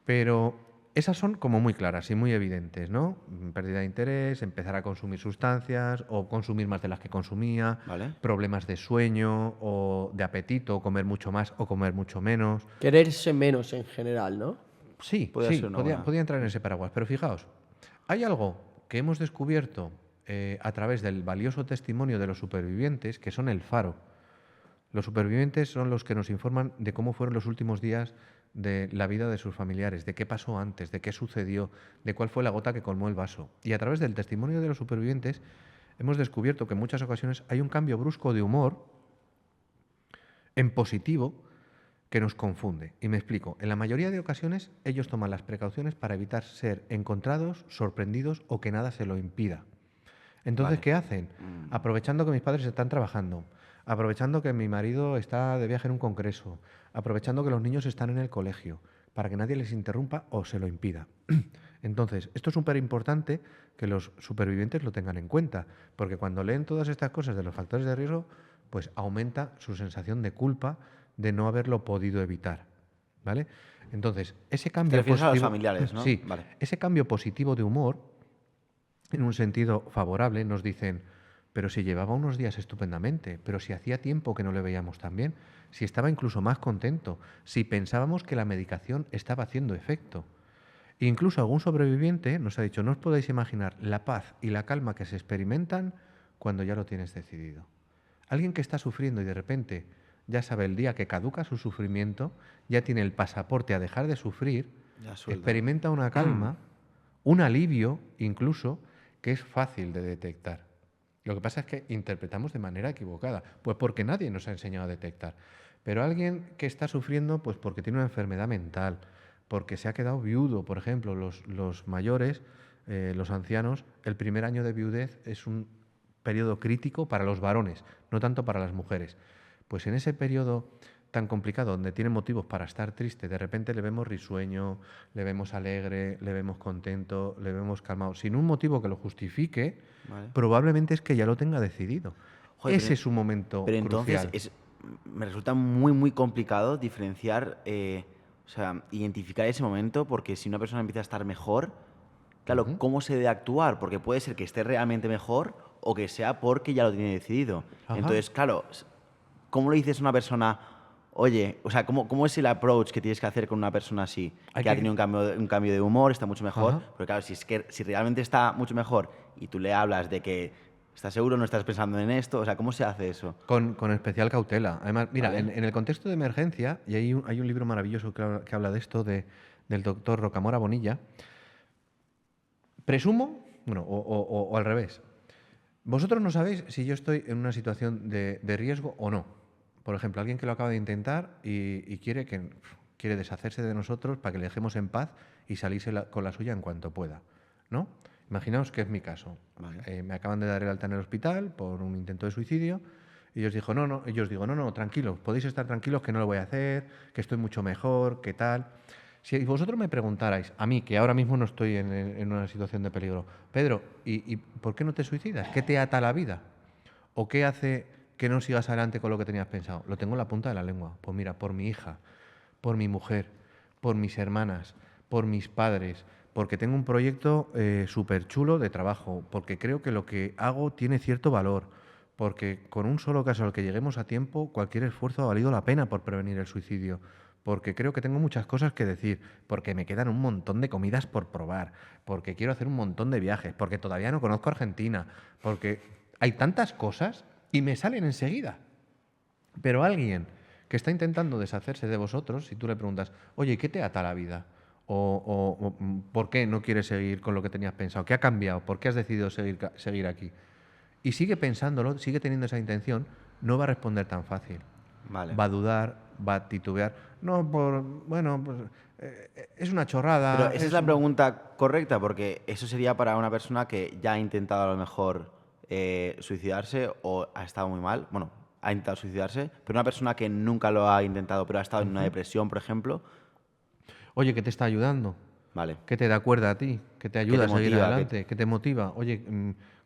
Pero esas son como muy claras y muy evidentes, ¿no? Pérdida de interés, empezar a consumir sustancias o consumir más de las que consumía, Vale. problemas de sueño o de apetito, comer mucho más o comer mucho menos. Quererse menos en general, ¿no? Sí, Podría sí, ser una podía, buena. podía entrar en ese paraguas. Pero fijaos, hay algo que hemos descubierto a través del valioso testimonio de los supervivientes, que son el faro. Los supervivientes son los que nos informan de cómo fueron los últimos días de la vida de sus familiares, de qué pasó antes, de qué sucedió, de cuál fue la gota que colmó el vaso. Y a través del testimonio de los supervivientes hemos descubierto que en muchas ocasiones hay un cambio brusco de humor en positivo que nos confunde. Y me explico. En la mayoría de ocasiones ellos toman las precauciones para evitar ser encontrados, sorprendidos o que nada se lo impida. Entonces, Vale. ¿qué hacen? Aprovechando que mis padres están trabajando, aprovechando que mi marido está de viaje en un congreso, aprovechando que los niños están en el colegio, para que nadie les interrumpa o se lo impida. Entonces, esto es súper importante que los supervivientes lo tengan en cuenta, porque cuando leen todas estas cosas de los factores de riesgo, pues aumenta su sensación de culpa de no haberlo podido evitar, ¿vale? Entonces, ese cambio refieres a los positivo, familiares, ¿no? Sí, Vale. ese cambio positivo de humor, en un sentido favorable, nos dicen, pero si llevaba unos días estupendamente, pero si hacía tiempo que no le veíamos tan bien, si estaba incluso más contento, si pensábamos que la medicación estaba haciendo efecto. Incluso algún sobreviviente nos ha dicho, no os podéis imaginar la paz y la calma que se experimentan cuando ya lo tienes decidido. Alguien que está sufriendo y de repente ya sabe el día que caduca su sufrimiento, ya tiene el pasaporte a dejar de sufrir, Ya suelta. experimenta una calma, un alivio incluso, que es fácil de detectar. Lo que pasa es que interpretamos de manera equivocada, pues porque nadie nos ha enseñado a detectar. Pero alguien que está sufriendo, pues porque tiene una enfermedad mental, porque se ha quedado viudo, por ejemplo, los mayores, los ancianos, el primer año de viudez es un periodo crítico para los varones, no tanto para las mujeres. Pues en ese periodo tan complicado, donde tiene motivos para estar triste, de repente le vemos risueño, le vemos alegre, le vemos contento, le vemos calmado, sin un motivo que lo justifique, Vale. probablemente es que ya lo tenga decidido. Joder, Ese es un momento Pero entonces crucial. me resulta muy, muy complicado diferenciar, o sea, identificar ese momento, porque si una persona empieza a estar mejor, claro, ¿cómo se debe actuar? Porque puede ser que esté realmente mejor o que sea porque ya lo tiene decidido. Ajá. Entonces, claro, ¿cómo le dices a una persona, oye, o sea, ¿cómo es el approach que tienes que hacer con una persona así? Hay Que ha que- tenido un cambio de humor, está mucho mejor, Ajá. pero claro, si realmente está mucho mejor y tú le hablas de que estás seguro, no estás pensando en esto, o sea, ¿cómo se hace eso? Con especial cautela. Además, mira, Vale. en el contexto de emergencia, y hay un libro maravilloso que habla de esto, del doctor Rocamora Bonilla, presumo, bueno, o al revés, vosotros no sabéis si yo estoy en una situación de riesgo o no. Por ejemplo, alguien que lo acaba de intentar y quiere deshacerse de nosotros para que le dejemos en paz y salirse con la suya en cuanto pueda, ¿no? Imaginaos que es mi caso. Vale. Me acaban de dar el alta en el hospital por un intento de suicidio y yo os digo, no, tranquilos, podéis estar tranquilos que no lo voy a hacer, que estoy mucho mejor, que tal. Si vosotros me preguntarais, a mí, que ahora mismo no estoy en una situación de peligro, Pedro, ¿y por qué no te suicidas? ¿Qué te ata a la vida? ¿O qué hace que no sigas adelante con lo que tenías pensado? Lo tengo en la punta de la lengua. Pues mira, por mi hija, por mi mujer, por mis hermanas, por mis padres, porque tengo un proyecto súper chulo de trabajo, porque creo que lo que hago tiene cierto valor, porque con un solo caso al que lleguemos a tiempo, cualquier esfuerzo ha valido la pena por prevenir el suicidio, porque creo que tengo muchas cosas que decir, porque me quedan un montón de comidas por probar, porque quiero hacer un montón de viajes, porque todavía no conozco Argentina, porque hay tantas cosas y me salen enseguida. Pero alguien que está intentando deshacerse de vosotros, si tú le preguntas, oye, ¿qué te ata la vida? O ¿por qué no quieres seguir con lo que tenías pensado? ¿Qué ha cambiado? ¿Por qué has decidido seguir aquí? Y sigue pensándolo, sigue teniendo esa intención, no va a responder tan fácil. Vale. Va a dudar, va a titubear. No, bueno, pues es una chorrada. Pero esa es la pregunta correcta, porque eso sería para una persona que ya ha intentado a lo mejor suicidarse o ha estado muy mal. Bueno, ha intentado suicidarse, pero una persona que nunca lo ha intentado, pero ha estado en una depresión, por ejemplo. Oye, ¿qué te está ayudando? Vale. ¿Qué te da cuerda a ti? ¿Qué te ayuda te a seguir motiva? adelante? ¿Qué te motiva? Oye,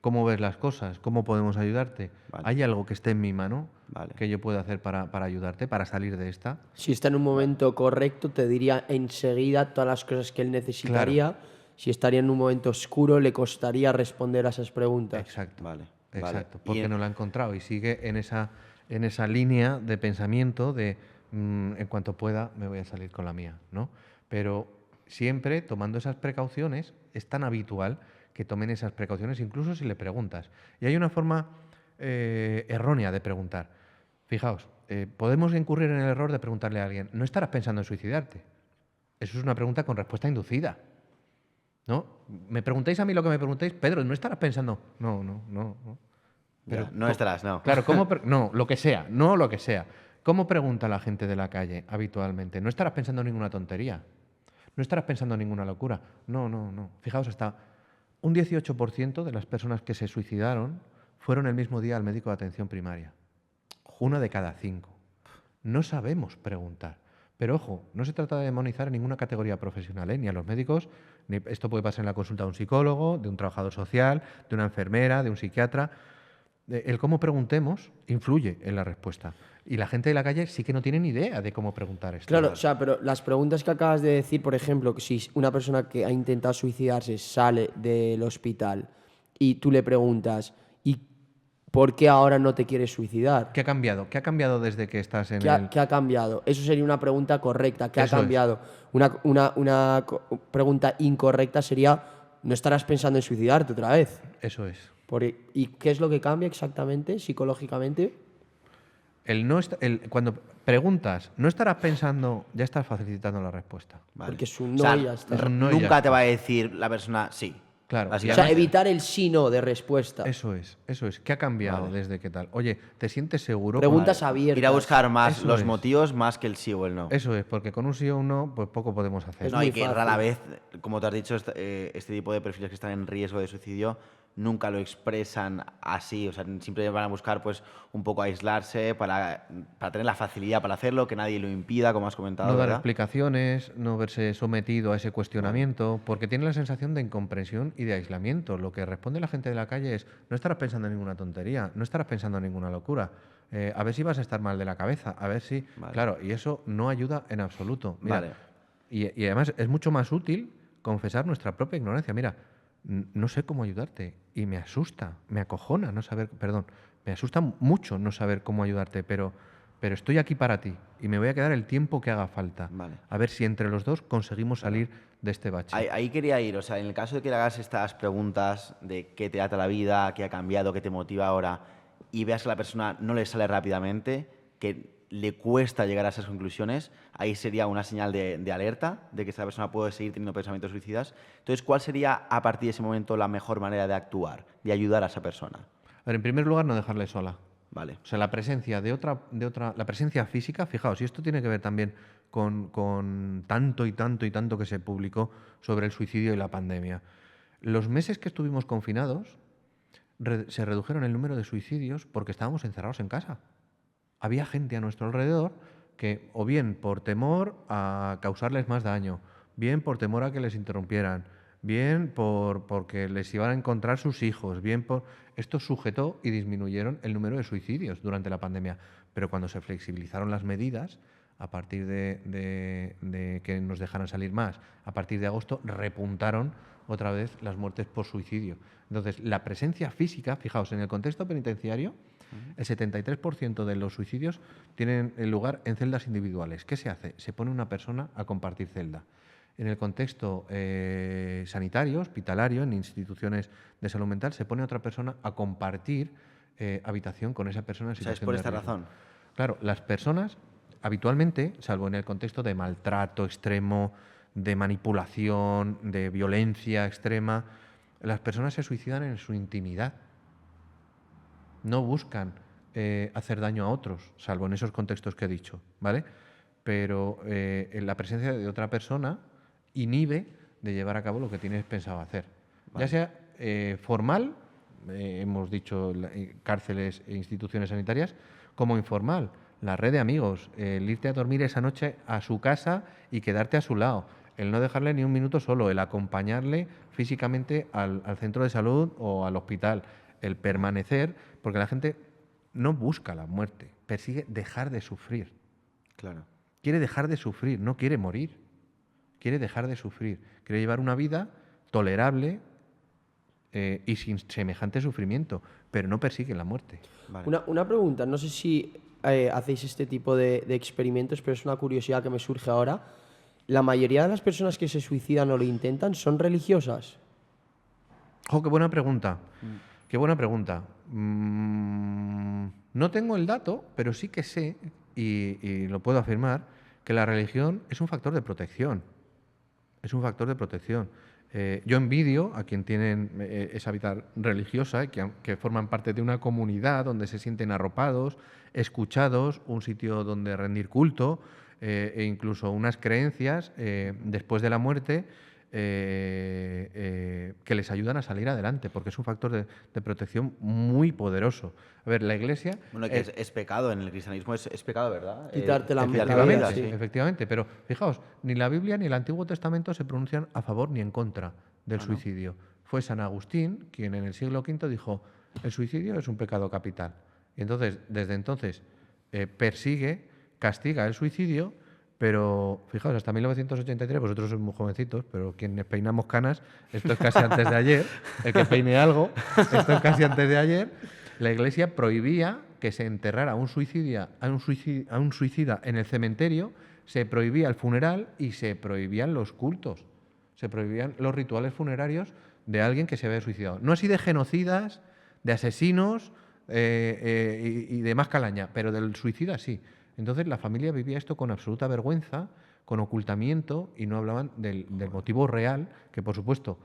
¿cómo ves las cosas? ¿Cómo podemos ayudarte? Vale. ¿Hay algo que esté en mi mano Vale. que yo pueda hacer para ayudarte, para salir de esta? Si está en un momento correcto, te diría enseguida todas las cosas que él necesitaría. Si estaría en un momento oscuro, le costaría responder a esas preguntas. Exacto. Vale. Exacto. Vale. Porque no lo ha encontrado y sigue en esa línea de pensamiento de en cuanto pueda me voy a salir con la mía, ¿no? Pero siempre tomando esas precauciones, es tan habitual que tomen esas precauciones, incluso si le preguntas. Y hay una forma errónea de preguntar. Fijaos, podemos incurrir en el error de preguntarle a alguien, ¿no estarás pensando en suicidarte? Eso es una pregunta con respuesta inducida. ¿No? Me preguntáis a mí lo que me preguntáis, Pedro, ¿no estarás pensando? No. Ya, no estarás, no. Claro, no, lo que sea, no lo que sea. ¿Cómo pregunta la gente de la calle habitualmente? No estarás pensando en ninguna tontería. No estarás pensando en ninguna locura. No. Fijaos, hasta un 18% de las personas que se suicidaron fueron el mismo día al médico de atención primaria. 1 de cada 5. No sabemos preguntar. Pero ojo, no se trata de demonizar en ninguna categoría profesional, ni a los médicos, ni esto puede pasar en la consulta de un psicólogo, de un trabajador social, de una enfermera, de un psiquiatra. El cómo preguntemos influye en la respuesta. Y la gente de la calle sí que no tiene ni idea de cómo preguntar esto. Claro, o sea, pero las preguntas que acabas de decir, por ejemplo, que si una persona que ha intentado suicidarse sale del hospital y tú le preguntas, ¿y por qué ahora no te quieres suicidar? ¿Qué ha cambiado? ¿Qué ha cambiado desde que estás en ¿Qué ha cambiado? Eso sería una pregunta correcta. ¿Qué Eso ha es. cambiado? Una pregunta incorrecta sería, ¿no estarás pensando en suicidarte otra vez? Eso es. ¿Y qué es lo que cambia exactamente psicológicamente? Cuando preguntas, ¿no estarás pensando? Ya estás facilitando la respuesta. Vale. Porque es un O sea, no y ya está. Es un no y ya nunca te está. va a decir la persona sí. Claro. O sea, Básicamente. evitar el sí no de respuesta. Eso es. ¿Qué ha cambiado desde qué tal? Oye, ¿te sientes seguro? Preguntas Vale. abiertas. Ir a buscar más Eso los es. motivos más que el sí o el no. Eso es, porque con un sí o un no, pues poco podemos hacer. Es No, muy y que fácil. rara vez, como te has dicho, este tipo de perfiles que están en riesgo de suicidio nunca lo expresan así. O sea, siempre van a buscar pues un poco aislarse para tener la facilidad para hacerlo, que nadie lo impida, como has comentado. No dar ¿verdad? explicaciones, no verse sometido a ese cuestionamiento, porque tiene la sensación de incomprensión y de aislamiento. Lo que responde la gente de la calle es, no estarás pensando en ninguna tontería, no estarás pensando en ninguna locura. A ver si vas a estar mal de la cabeza, a ver si... Vale. Claro, y eso no ayuda en absoluto. Mira, Vale. y además es mucho más útil confesar nuestra propia ignorancia. Mira, no sé cómo ayudarte y me asusta, me acojona no saber, perdón, me asusta mucho no saber cómo ayudarte, pero estoy aquí para ti y me voy a quedar el tiempo que haga falta. Vale. A ver si entre los dos conseguimos salir de este bache. Ahí quería ir, o sea, en el caso de que le hagas estas preguntas de qué te ata la vida, qué ha cambiado, qué te motiva ahora, y veas que a la persona no le sale rápidamente, que le cuesta llegar a esas conclusiones, ahí sería una señal de alerta, de que esa persona puede seguir teniendo pensamientos suicidas. Entonces, ¿cuál sería a partir de ese momento la mejor manera de actuar, de ayudar a esa persona? A ver, en primer lugar, no dejarle sola. Vale. O sea, la presencia la presencia física, fijaos, y esto tiene que ver también con tanto y tanto que se publicó sobre el suicidio y la pandemia. Los meses que estuvimos confinados se redujeron el número de suicidios porque estábamos encerrados en casa. Había gente a nuestro alrededor que, o bien por temor a causarles más daño, bien por temor a que les interrumpieran, bien porque les iban a encontrar sus hijos, bien por... Esto sujetó y disminuyeron el número de suicidios durante la pandemia. Pero cuando se flexibilizaron las medidas, a partir de que nos dejaran salir más, a partir de agosto repuntaron otra vez las muertes por suicidio. Entonces, la presencia física, fijaos, en el contexto penitenciario, el 73% de los suicidios tienen lugar en celdas individuales. ¿Qué se hace? Se pone una persona a compartir celda. En el contexto sanitario, hospitalario, en instituciones de salud mental, se pone a otra persona a compartir habitación con esa persona en O sea, es situación por de esta riesgo. razón. Claro, las personas habitualmente, salvo en el contexto de maltrato extremo, de manipulación, de violencia extrema, las personas se suicidan en su intimidad. No buscan hacer daño a otros, salvo en esos contextos que he dicho, ¿vale? Pero en la presencia de otra persona inhibe de llevar a cabo lo que tienes pensado hacer. Ya sea formal, hemos dicho cárceles e instituciones sanitarias, como informal, la red de amigos, el irte a dormir esa noche a su casa y quedarte a su lado, el no dejarle ni un minuto solo, el acompañarle físicamente al centro de salud o al hospital, el permanecer, porque la gente no busca la muerte, persigue dejar de sufrir. Claro. Quiere dejar de sufrir, no quiere morir. Quiere dejar de sufrir. Quiere llevar una vida tolerable y sin semejante sufrimiento, pero no persigue la muerte. Vale. Una pregunta, no sé si hacéis este tipo de experimentos, pero es una curiosidad que me surge ahora. ¿La mayoría de las personas que se suicidan o lo intentan son religiosas? ¡Jo, qué buena pregunta! Qué buena pregunta. No tengo el dato, pero sí que sé, y lo puedo afirmar, que la religión es un factor de protección. Es un factor de protección. Yo envidio a quien tienen esa vida religiosa y que forman parte de una comunidad donde se sienten arropados, escuchados, un sitio donde rendir culto e incluso unas creencias después de la muerte que les ayudan a salir adelante, porque es un factor de protección muy poderoso. A ver, la Iglesia... Bueno, que es pecado, en el cristianismo es pecado, ¿verdad? Quitarte la Efectivamente, vida, sí. efectivamente, pero fijaos, ni la Biblia ni el Antiguo Testamento se pronuncian a favor ni en contra del suicidio. Fue San Agustín quien en el siglo V dijo, el suicidio es un pecado capital. Y entonces, desde entonces, persigue, castiga el suicidio, pero fijaos, hasta 1983, vosotros sois muy jovencitos, pero quienes peinamos canas, esto es casi antes de ayer, el que peine algo, esto es casi antes de ayer, la Iglesia prohibía que se enterrara a un suicida en el cementerio, se prohibía el funeral y se prohibían los cultos, se prohibían los rituales funerarios de alguien que se había suicidado. No así de genocidas, de asesinos y de más calaña, pero del suicida sí. Entonces la familia vivía esto con absoluta vergüenza, con ocultamiento, y no hablaban del motivo real, que por supuesto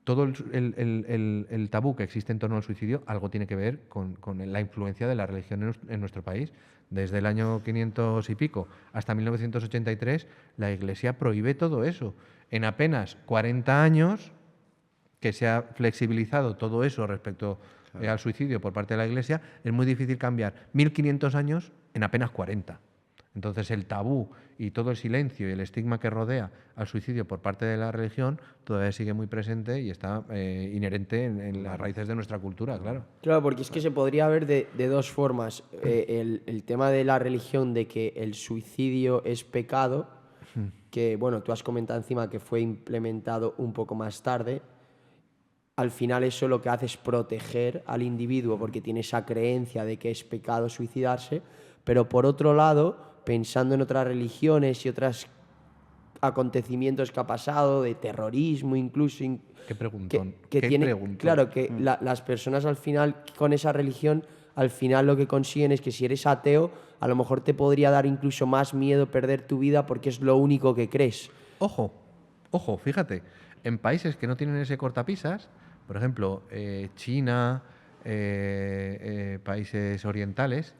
todo el tabú que existe en torno al suicidio algo tiene que ver con la influencia de la religión en nuestro país. Desde el año 500 y pico hasta 1983 la Iglesia prohíbe todo eso. En apenas 40 años que se ha flexibilizado todo eso respecto al suicidio por parte de la Iglesia, es muy difícil cambiar 1500 años en apenas 40. Entonces el tabú y todo el silencio y el estigma que rodea al suicidio por parte de la religión todavía sigue muy presente y está inherente en las raíces de nuestra cultura, claro. Claro, porque es que se podría ver de dos formas. El tema de la religión, de que el suicidio es pecado, que bueno, tú has comentado encima que fue implementado un poco más tarde. Al final eso lo que hace es proteger al individuo porque tiene esa creencia de que es pecado suicidarse, pero por otro lado, pensando en otras religiones y otros acontecimientos que ha pasado, de terrorismo incluso... Qué preguntón. Claro, que las personas al final, con esa religión, al final lo que consiguen es que si eres ateo, a lo mejor te podría dar incluso más miedo perder tu vida porque es lo único que crees. Ojo, fíjate, en países que no tienen ese cortapisas, por ejemplo, China, países orientales,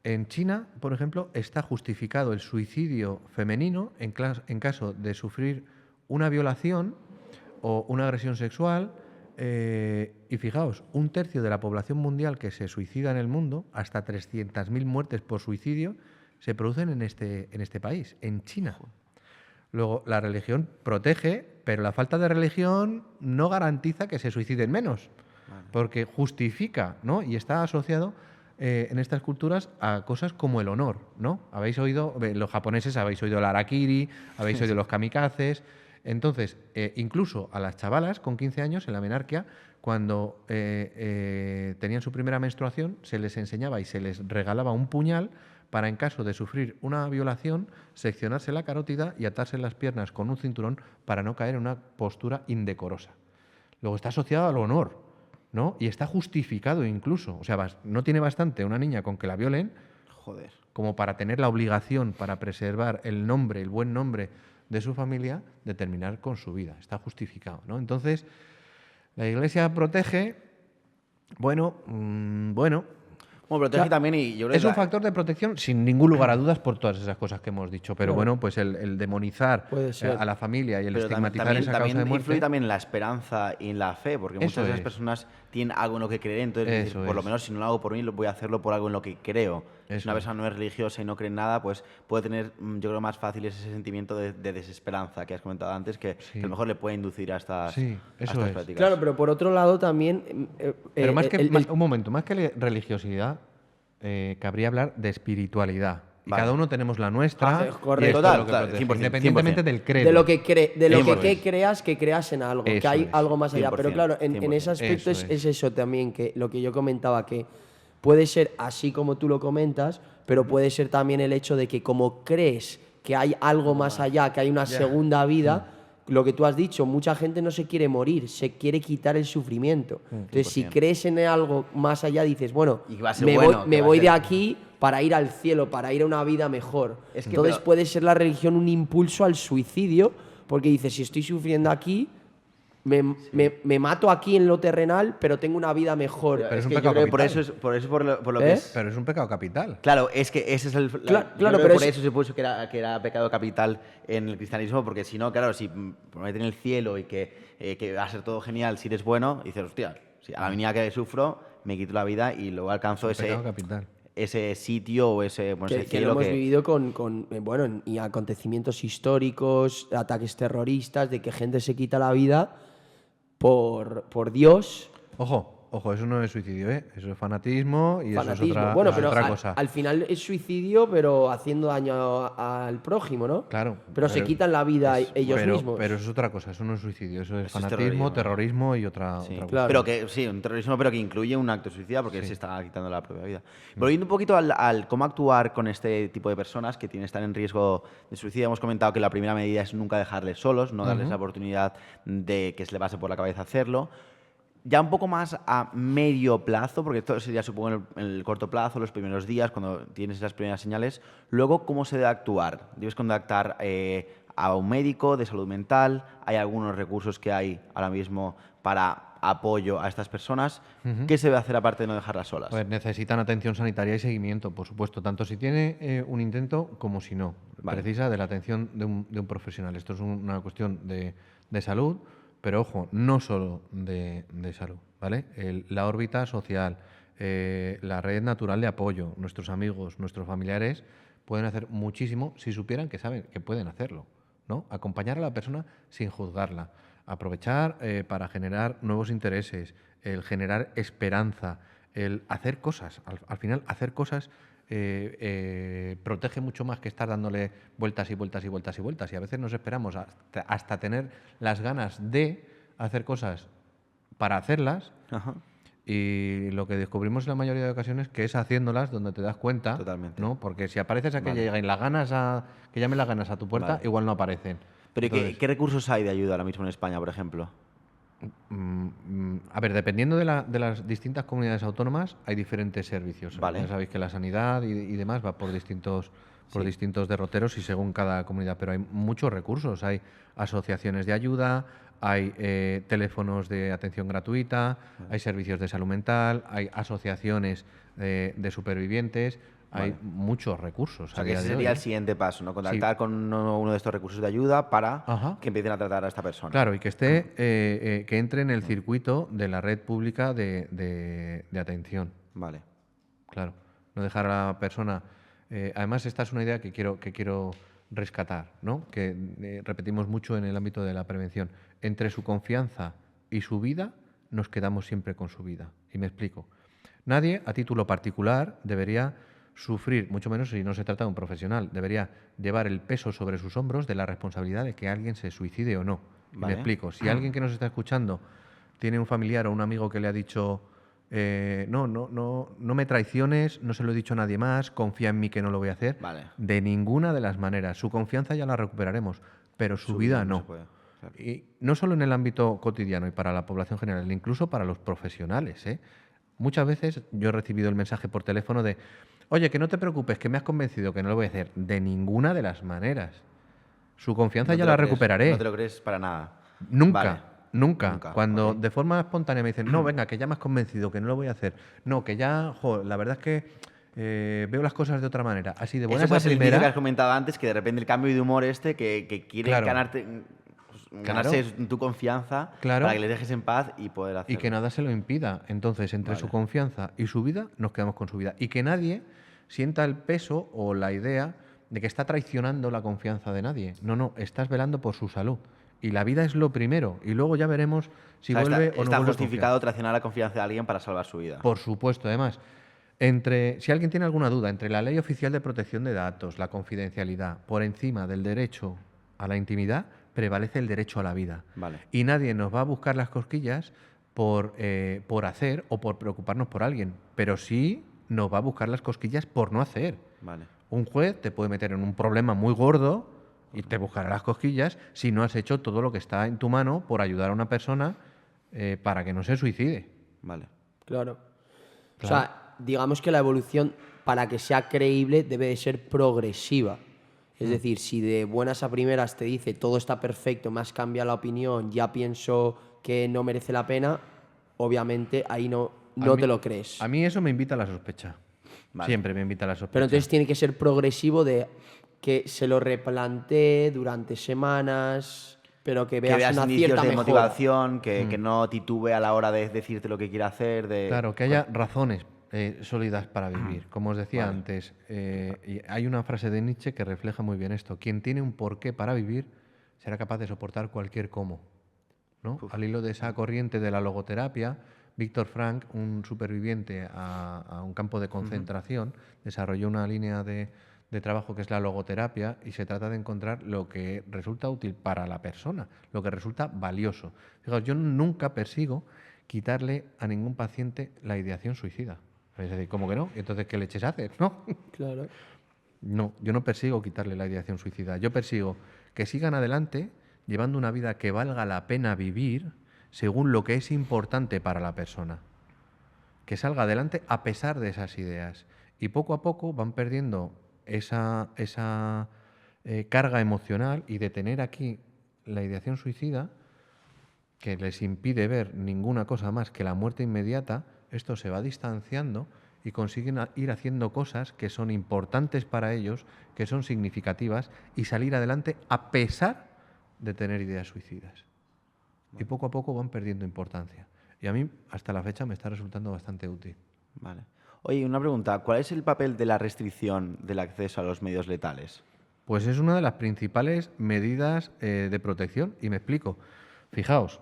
en China, por ejemplo, está justificado el suicidio femenino en caso de sufrir una violación o una agresión sexual. Y fijaos, 1/3 de la población mundial que se suicida en el mundo, hasta 300.000 muertes por suicidio, se producen en este país, en China. Luego, la religión protege, pero la falta de religión no garantiza que se suiciden menos, porque justifica, ¿no? Y está asociado en estas culturas a cosas como el honor, ¿no? Habéis oído, los japoneses habéis oído el harakiri, habéis oído los kamikazes. Entonces, incluso a las chavalas con 15 años en la menarquia, cuando tenían su primera menstruación, se les enseñaba y se les regalaba un puñal para, en caso de sufrir una violación, seccionarse la carótida y atarse las piernas con un cinturón para no caer en una postura indecorosa. Luego está asociado al honor, ¿no? Y está justificado incluso. O sea, no tiene bastante una niña con que la violen. Joder. como para tener la obligación, para preservar el nombre, el buen nombre de su familia, de terminar con su vida. Está justificado, ¿no? Entonces, la Iglesia protege, bueno, Bueno, protege también y yo creo es que un factor de protección sin ningún lugar a dudas por todas esas cosas que hemos dicho. Pero bueno, pues el demonizar Puede ser. a la familia y el pero estigmatizar también, esa causa de muerte. influye también en la esperanza y en la fe, porque Eso muchas de las es. personas tienen algo en lo que creer, entonces Eso decir, por lo es. menos si no lo hago por mí, lo voy a hacerlo por algo en lo que creo. Si Eso una es. persona no es religiosa y no cree en nada, pues puede tener, yo creo, más fácil ese sentimiento de desesperanza que has comentado antes, que a lo mejor le puede inducir a estas, Sí, a eso estas es. prácticas. Claro, pero por otro lado también... Pero más que, el- un momento, más que religiosidad, cabría hablar de espiritualidad. Y Vale. cada uno tenemos la nuestra. Ah, y esto correcto. es Total, lo que claro, protege, 100%, independientemente 100%. del credo. de lo que Eso que es. creas, que creas en algo, que Eso hay es. algo más allá. 100%, Pero claro, en 100%. ese aspecto Eso es eso también, que lo que yo comentaba, que puede ser así como tú lo comentas, pero puede ser también el hecho de que como crees que hay algo más allá, que hay una segunda vida, lo que tú has dicho, mucha gente no se quiere morir, se quiere quitar el sufrimiento. Entonces, si 100%. crees en algo más allá, dices, bueno, Y que va a ser me bueno, voy, que me va a voy ser- de aquí para ir al cielo, para ir a una vida mejor. Es que, Entonces pero- puede ser la religión un impulso al suicidio, porque dices, si estoy sufriendo aquí, me mato aquí en lo terrenal, pero tengo una vida mejor. Pero es un que yo pecado creo que por capital. eso, por lo ¿Eh? que es... Pero es un pecado capital. Claro, es que ese es el... Claro, yo claro, creo que pero por es- eso se puso que era pecado capital en el cristianismo, porque si no, claro, si prometen el cielo y que va a ser todo genial si eres bueno, dices, hostia, si a la venida que sufro, me quito la vida y luego alcanzo Pecado capital. ese sitio o ese, bueno, ese Que lo cielo hemos que... vivido bueno, y acontecimientos históricos, ataques terroristas, de que gente se quita la vida por Dios. Ojo, eso no es suicidio, ¿eh? Eso es fanatismo y Fanatismo. eso es otra, Bueno, eso es pero otra cosa. al final es suicidio, pero haciendo daño al prójimo, ¿no? Claro. Pero se quitan la vida ellos mismos. Pero eso es otra cosa, eso no es suicidio, eso es Eso es fanatismo, terrorismo. terrorismo y otra, Sí, otra cosa. Claro. pero que sí, un terrorismo, pero que incluye un acto de suicida porque se está quitando la propia vida. Volviendo un poquito al cómo actuar con este tipo de personas que están en riesgo de suicidio, hemos comentado que la primera medida es nunca dejarles solos, no darles la oportunidad de que se le pase por la cabeza hacerlo. Ya un poco más a medio plazo, porque esto sería, supongo, en el corto plazo, los primeros días, cuando tienes esas primeras señales. Luego, ¿cómo se debe actuar? ¿Debes contactar a un médico de salud mental? ¿Hay algunos recursos que hay ahora mismo para apoyo a estas personas? ¿Qué se debe hacer aparte de no dejarlas solas? Pues necesitan atención sanitaria y seguimiento, por supuesto, tanto si tiene un intento como si no. Vale. Precisa de la atención de un profesional. Esto es una cuestión de salud, pero ojo, no solo de salud, ¿vale? La órbita social, la red natural de apoyo, nuestros amigos, nuestros familiares pueden hacer muchísimo si supieran que saben que pueden hacerlo, ¿no? Acompañar a la persona sin juzgarla, aprovechar para generar nuevos intereses, el generar esperanza, el hacer cosas. Al final, hacer cosas protege mucho más que estar dándole vueltas y vueltas y vueltas y vueltas. Y a veces nos esperamos hasta tener las ganas de hacer cosas para hacerlas. Ajá. Y lo que descubrimos en la mayoría de ocasiones que es haciéndolas donde te das cuenta, Totalmente. ¿no? Porque si apareces a que Vale. lleguen las ganas que llamen las ganas a tu puerta, Vale. igual no aparecen. Pero Entonces, ¿qué recursos hay de ayuda ahora mismo en España, por ejemplo? a ver, dependiendo de las distintas comunidades autónomas, hay diferentes servicios. Vale. Ya sabéis que la sanidad y demás va por distintos derroteros y según cada comunidad, pero hay muchos recursos. Hay asociaciones de ayuda, hay teléfonos de atención gratuita, hay servicios de salud mental, hay asociaciones de supervivientes, hay muchos recursos. O sea, a que día ese de sería hoy, el ¿eh? siguiente paso, ¿no? Contactar con uno de estos recursos de ayuda para Ajá. que empiecen a tratar a esta persona. Claro, y que esté, que entre en el circuito de la red pública de atención. Vale. Claro, no dejar a la persona. Además, esta es una idea que quiero rescatar, ¿no? Que repetimos mucho en el ámbito de la prevención. Entre su confianza y su vida, nos quedamos siempre con su vida. Y me explico. Nadie, a título particular, debería sufrir, mucho menos si no se trata de un profesional, debería llevar el peso sobre sus hombros de la responsabilidad de que alguien se suicide o no. Y Vale. me explico. Si alguien que nos está escuchando tiene un familiar o un amigo que le ha dicho no me traiciones, no se lo he dicho a nadie más, confía en mí que no lo voy a hacer. Vale. De ninguna de las maneras. Su confianza ya la recuperaremos, pero su vida no. se puede, claro. Y no solo en el ámbito cotidiano y para la población general, incluso para los profesionales, ¿eh? Muchas veces yo he recibido el mensaje por teléfono de, oye, que no te preocupes, que me has convencido, que no lo voy a hacer de ninguna de las maneras. Su confianza No ya te la lo crees, recuperaré. No te lo crees para nada. Nunca, Vale. nunca. Cuando ok. de forma espontánea me dicen, no, venga, que ya me has convencido, que no lo voy a hacer. No, que ya, la verdad es que veo las cosas de otra manera. Así de buenas Eso puede a ser el vídeo que primera. has comentado antes, que de repente el cambio de humor que quiere Claro. ganarse tu confianza Claro. para que les dejes en paz y poder hacerlo. Y que nada se lo impida. Entonces, entre su confianza y su vida, nos quedamos con su vida. Y que nadie sienta el peso o la idea de que está traicionando la confianza de nadie. No, no, estás velando por su salud. Y la vida es lo primero. Y luego ya veremos si O sea, vuelve está, o no está vuelve a justificado traicionar la confianza de alguien para salvar su vida. confiar. Por supuesto, además. Si alguien tiene alguna duda, entre la Ley Oficial de Protección de Datos, la confidencialidad, por encima del derecho a la intimidad, prevalece el derecho a la vida. Vale. Y nadie nos va a buscar las cosquillas por hacer o por preocuparnos por alguien, pero sí nos va a buscar las cosquillas por no hacer. Vale. Un juez te puede meter en un problema muy gordo y te buscará las cosquillas si no has hecho todo lo que está en tu mano por ayudar a una persona para que no se suicide. Vale. Claro. O sea, digamos que la evolución, para que sea creíble, debe de ser progresiva. Es decir, si de buenas a primeras te dice todo está perfecto, me has cambiado la opinión, ya pienso que no merece la pena, obviamente ahí no te lo crees. A mí eso me invita a la sospecha. Vale. Siempre me invita a la sospecha. Pero entonces tiene que ser progresivo de que se lo replantee durante semanas, pero que Que veas veas una indicios cierta de mejora. motivación, que no titube a la hora de decirte lo que quiere hacer. Claro, que haya razones sólidas para vivir. Como os decía antes, y hay una frase de Nietzsche que refleja muy bien esto. Quien tiene un porqué para vivir será capaz de soportar cualquier cómo. ¿No? Al hilo de esa corriente de la logoterapia, Víctor Frank, un superviviente a un campo de concentración, desarrolló una línea de trabajo que es la logoterapia, y se trata de encontrar lo que resulta útil para la persona, lo que resulta valioso. Fijaos, yo nunca persigo quitarle a ningún paciente la ideación suicida. Es decir, ¿cómo que no? Entonces, ¿qué leches haces? ¿No? Claro. No, yo no persigo quitarle la ideación suicida. Yo persigo que sigan adelante llevando una vida que valga la pena vivir según lo que es importante para la persona. Que salga adelante a pesar de esas ideas. Y poco a poco van perdiendo esa carga emocional, y de tener aquí la ideación suicida, que les impide ver ninguna cosa más que la muerte inmediata, esto se va distanciando y consiguen ir haciendo cosas que son importantes para ellos, que son significativas, y salir adelante a pesar de tener ideas suicidas. Y poco a poco van perdiendo importancia. Y a mí, hasta la fecha, me está resultando bastante útil. Vale. Oye, una pregunta. ¿Cuál es el papel de la restricción del acceso a los medios letales? Pues es una de las principales medidas de protección, y me explico. Fijaos,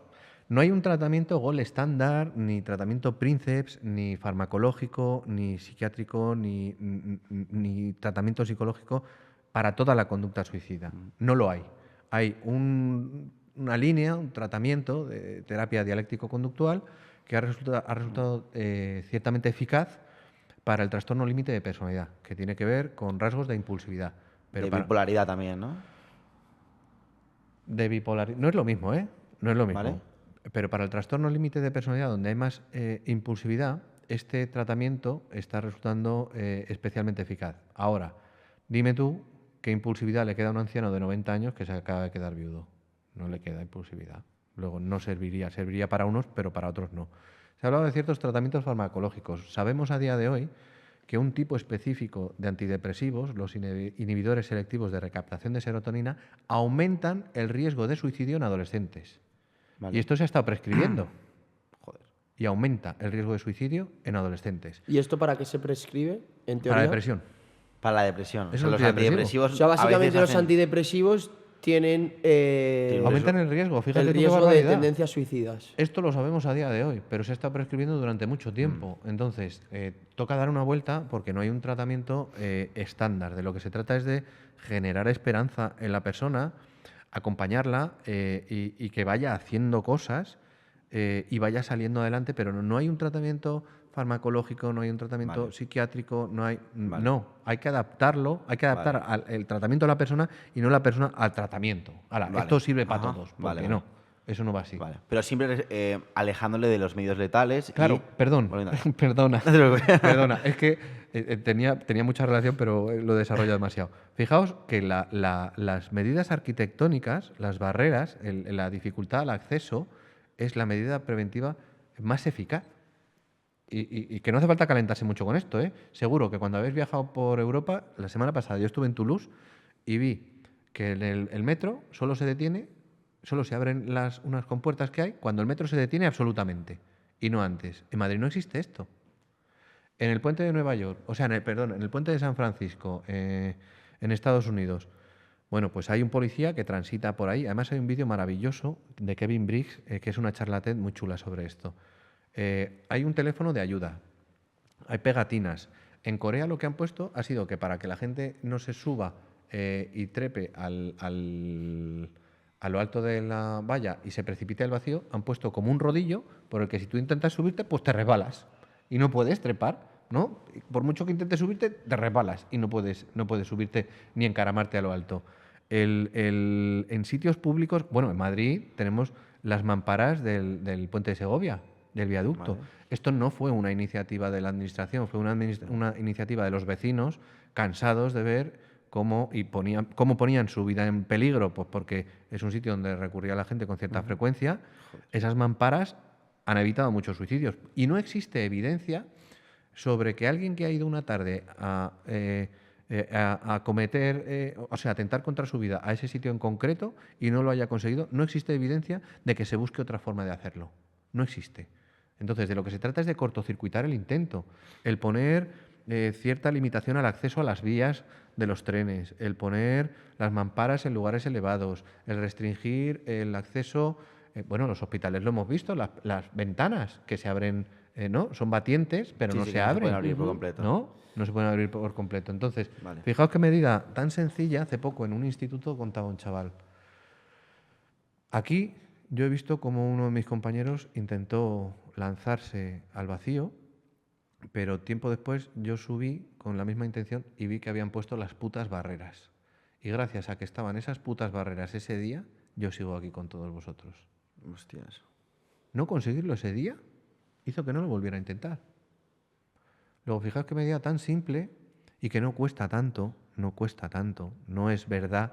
no hay un tratamiento gold estándar, ni tratamiento Princeps, ni farmacológico, ni psiquiátrico, ni tratamiento psicológico para toda la conducta suicida. No lo hay. Hay una línea, un tratamiento de terapia dialéctico-conductual que ha resultado ciertamente eficaz para el trastorno límite de personalidad, que tiene que ver con rasgos de impulsividad. Pero de bipolaridad también, ¿no? De bipolaridad. No es lo mismo, ¿eh? No es lo mismo. Vale. Pero para el trastorno límite de personalidad, donde hay más impulsividad, este tratamiento está resultando especialmente eficaz. Ahora, dime tú qué impulsividad le queda a un anciano de 90 años que se acaba de quedar viudo. No le queda impulsividad. Luego, no serviría para unos, pero para otros no. Se ha hablado de ciertos tratamientos farmacológicos. Sabemos a día de hoy que un tipo específico de antidepresivos, los inhibidores selectivos de recaptación de serotonina, aumentan el riesgo de suicidio en adolescentes. Vale. Y esto se ha estado prescribiendo. Joder. Y aumenta el riesgo de suicidio en adolescentes. ¿Y esto para qué se prescribe, en teoría? Para depresión. Para la depresión. Es O sea, los antidepresivo. antidepresivos. O sea, a básicamente veces los hacen- antidepresivos tienen Aumentan el riesgo, fíjate el tú qué riesgo de barbaridad. tendencias suicidas. Esto lo sabemos a día de hoy, pero se está prescribiendo durante mucho tiempo. Entonces, toca dar una vuelta porque no hay un tratamiento estándar. De lo que se trata es de generar esperanza en la persona, acompañarla y que vaya haciendo cosas y vaya saliendo adelante, pero no hay un tratamiento farmacológico, no hay un tratamiento psiquiátrico, no hay... No, hay que adaptarlo, hay que adaptar el tratamiento a la persona y no la persona al tratamiento. Ahora, esto sirve para todos, ¿por qué no? Eso no va así. Vale. Pero siempre alejándole de los medios letales. Claro, perdón, Volviendo a- perdona, No te preocupes. perdona. Es que tenía mucha relación, pero lo desarrollo demasiado. Fijaos que las medidas arquitectónicas, las barreras, la dificultad al acceso, es la medida preventiva más eficaz. Y que no hace falta calentarse mucho con esto, ¿eh? Seguro que cuando habéis viajado por Europa, la semana pasada yo estuve en Toulouse y vi que el metro solo se detiene, solo se abren unas compuertas que hay cuando el metro se detiene absolutamente y no antes. En Madrid no existe esto. En el puente de Nueva York, o sea, en el puente de San Francisco, en Estados Unidos, bueno, pues hay un policía que transita por ahí. Además hay un vídeo maravilloso de Kevin Briggs, que es una charla TED muy chula sobre esto. Hay un teléfono de ayuda, hay pegatinas. En Corea lo que han puesto ha sido que para que la gente no se suba y trepe a lo alto de la valla y se precipite al vacío, han puesto como un rodillo por el que si tú intentas subirte, pues te resbalas y no puedes trepar, ¿no? Por mucho que intentes subirte, te resbalas y no puedes subirte ni encaramarte a lo alto. En sitios públicos, bueno, en Madrid tenemos las mamparas del puente de Segovia, del viaducto. Vale. Esto no fue una iniciativa de la administración, fue una iniciativa de los vecinos cansados de ver cómo ponían su vida en peligro, pues porque es un sitio donde recurría la gente con cierta frecuencia. Esas mamparas han evitado muchos suicidios. Y no existe evidencia sobre que alguien que ha ido una tarde a cometer, o sea, atentar contra su vida a ese sitio en concreto y no lo haya conseguido, no existe evidencia de que se busque otra forma de hacerlo. No existe. Entonces, de lo que se trata es de cortocircuitar el intento, el poner cierta limitación al acceso a las vías de los trenes, el poner las mamparas en lugares elevados, el restringir el acceso, bueno, los hospitales lo hemos visto, las ventanas que se abren, ¿no? Son batientes, pero Sí, no sí, se que no se abren. pueden abrir por completo. ¿No? No se pueden abrir por completo. Entonces, Vale. fijaos qué medida tan sencilla. Hace poco en un instituto contaba un chaval. Aquí yo he visto como uno de mis compañeros intentó lanzarse al vacío, pero tiempo después yo subí con la misma intención y vi que habían puesto las putas barreras. Y gracias a que estaban esas putas barreras ese día, yo sigo aquí con todos vosotros. Hostias. No conseguirlo ese día hizo que no lo volviera a intentar. Luego, fijaos qué medida tan simple y que no cuesta tanto, no es verdad.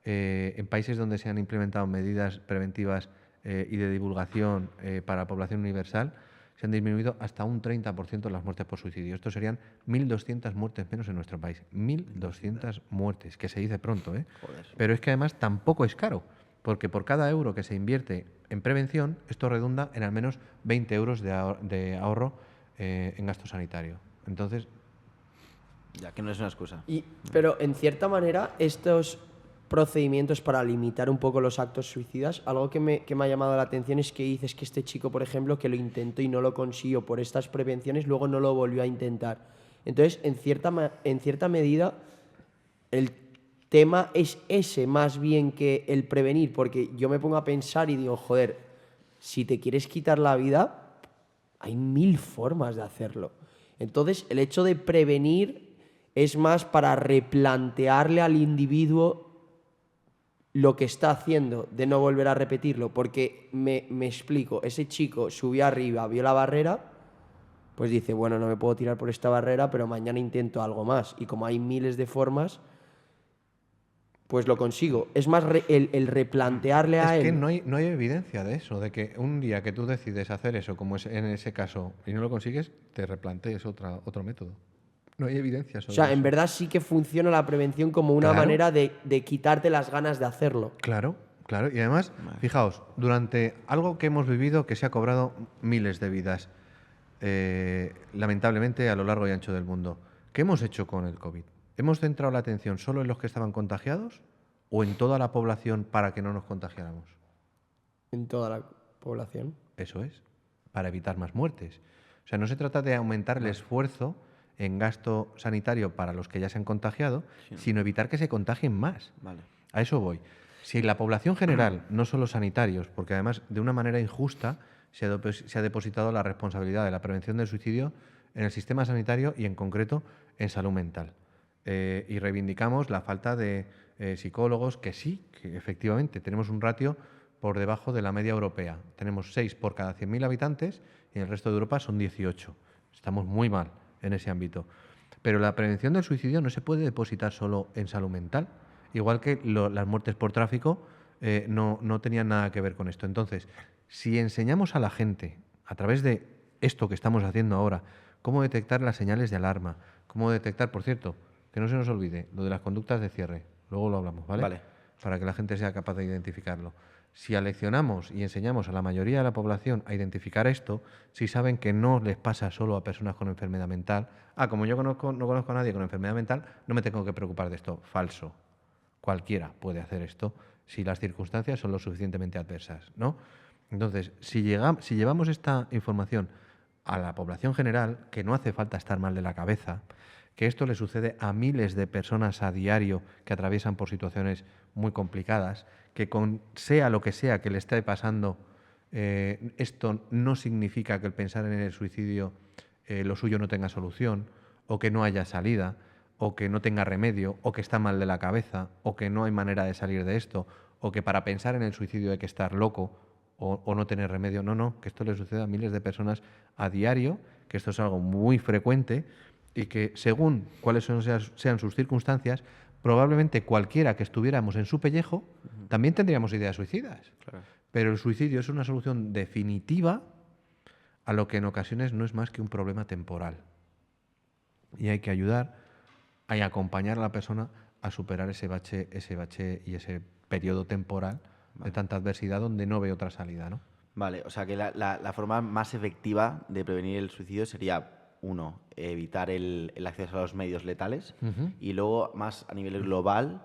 En países donde se han implementado medidas preventivas y de divulgación para la población universal, se han disminuido hasta un 30% las muertes por suicidio. Esto serían 1.200 muertes menos en nuestro país. 1.200 muertes, que se dice pronto, ¿eh? Joder. Pero es que además tampoco es caro, porque por cada euro que se invierte en prevención, esto redunda en al menos 20 euros de ahorro en gasto sanitario. Entonces, Ya que no es una excusa. Pero en cierta manera, estos procedimientos para limitar un poco los actos suicidas, algo que me ha llamado la atención es que dices que este chico, por ejemplo, que lo intentó y no lo consiguió por estas prevenciones, luego no lo volvió a intentar. Entonces, en cierta medida, el tema es ese más bien que el prevenir, porque yo me pongo a pensar y digo, joder, si te quieres quitar la vida, hay 1000 formas de hacerlo. Entonces, el hecho de prevenir es más para replantearle al individuo lo que está haciendo, de no volver a repetirlo, porque me explico, ese chico subió arriba, vio la barrera, pues dice, bueno, no me puedo tirar por esta barrera, pero mañana intento algo más. Y como hay miles de formas, pues lo consigo. Es más el replantearle a es él. que no hay evidencia de eso, de que un día que tú decides hacer eso, como es en ese caso, y no lo consigues, te replantees otro método. No hay evidencia sobre O sea, eso. en verdad sí que funciona la prevención como una Claro. manera de quitarte las ganas de hacerlo. Claro, claro. Y además, fijaos, durante algo que hemos vivido que se ha cobrado miles de vidas, lamentablemente a lo largo y ancho del mundo, ¿qué hemos hecho con el COVID? ¿Hemos centrado la atención solo en los que estaban contagiados o en toda la población para que no nos contagiáramos? En toda la población. Eso es, para evitar más muertes. O sea, no se trata de aumentar el esfuerzo en gasto sanitario para los que ya se han contagiado, sino evitar que se contagien más. Vale. A eso voy. Si la población general, no solo sanitarios, porque además de una manera injusta se ha depositado la responsabilidad de la prevención del suicidio en el sistema sanitario y en concreto en salud mental. Y reivindicamos la falta de psicólogos, que sí, que efectivamente tenemos un ratio por debajo de la media europea. Tenemos 6 por cada 100.000 habitantes y en el resto de Europa son 18. Estamos muy mal en ese ámbito. Pero la prevención del suicidio no se puede depositar solo en salud mental, igual que las muertes por tráfico no tenían nada que ver con esto. Entonces, si enseñamos a la gente, a través de esto que estamos haciendo ahora, cómo detectar las señales de alarma, cómo detectar, por cierto, que no se nos olvide, lo de las conductas de cierre, luego lo hablamos, ¿vale? Vale. Para que la gente sea capaz de identificarlo. Si aleccionamos y enseñamos a la mayoría de la población a identificar esto, si saben que no les pasa solo a personas con enfermedad mental, como yo no conozco a nadie con enfermedad mental, no me tengo que preocupar de esto. Falso. Cualquiera puede hacer esto si las circunstancias son lo suficientemente adversas, ¿no? Entonces, si llevamos esta información a la población general, que no hace falta estar mal de la cabeza, que esto le sucede a miles de personas a diario que atraviesan por situaciones muy complicadas, que sea lo que sea que le esté pasando, esto no significa que el pensar en el suicidio lo suyo no tenga solución, o que no haya salida, o que no tenga remedio, o que está mal de la cabeza, o que no hay manera de salir de esto, o que para pensar en el suicidio hay que estar loco o no tener remedio. No, que esto le sucede a miles de personas a diario, que esto es algo muy frecuente y que según cuáles sean sus circunstancias, probablemente cualquiera que estuviéramos en su pellejo también tendríamos ideas suicidas. Claro. Pero el suicidio es una solución definitiva a lo que en ocasiones no es más que un problema temporal. Y hay que ayudar, hay que acompañar a la persona a superar ese bache y ese periodo temporal de tanta adversidad donde no ve otra salida, ¿no? Vale, o sea que la forma más efectiva de prevenir el suicidio sería, uno, evitar el acceso a los medios letales, y luego, más a nivel global,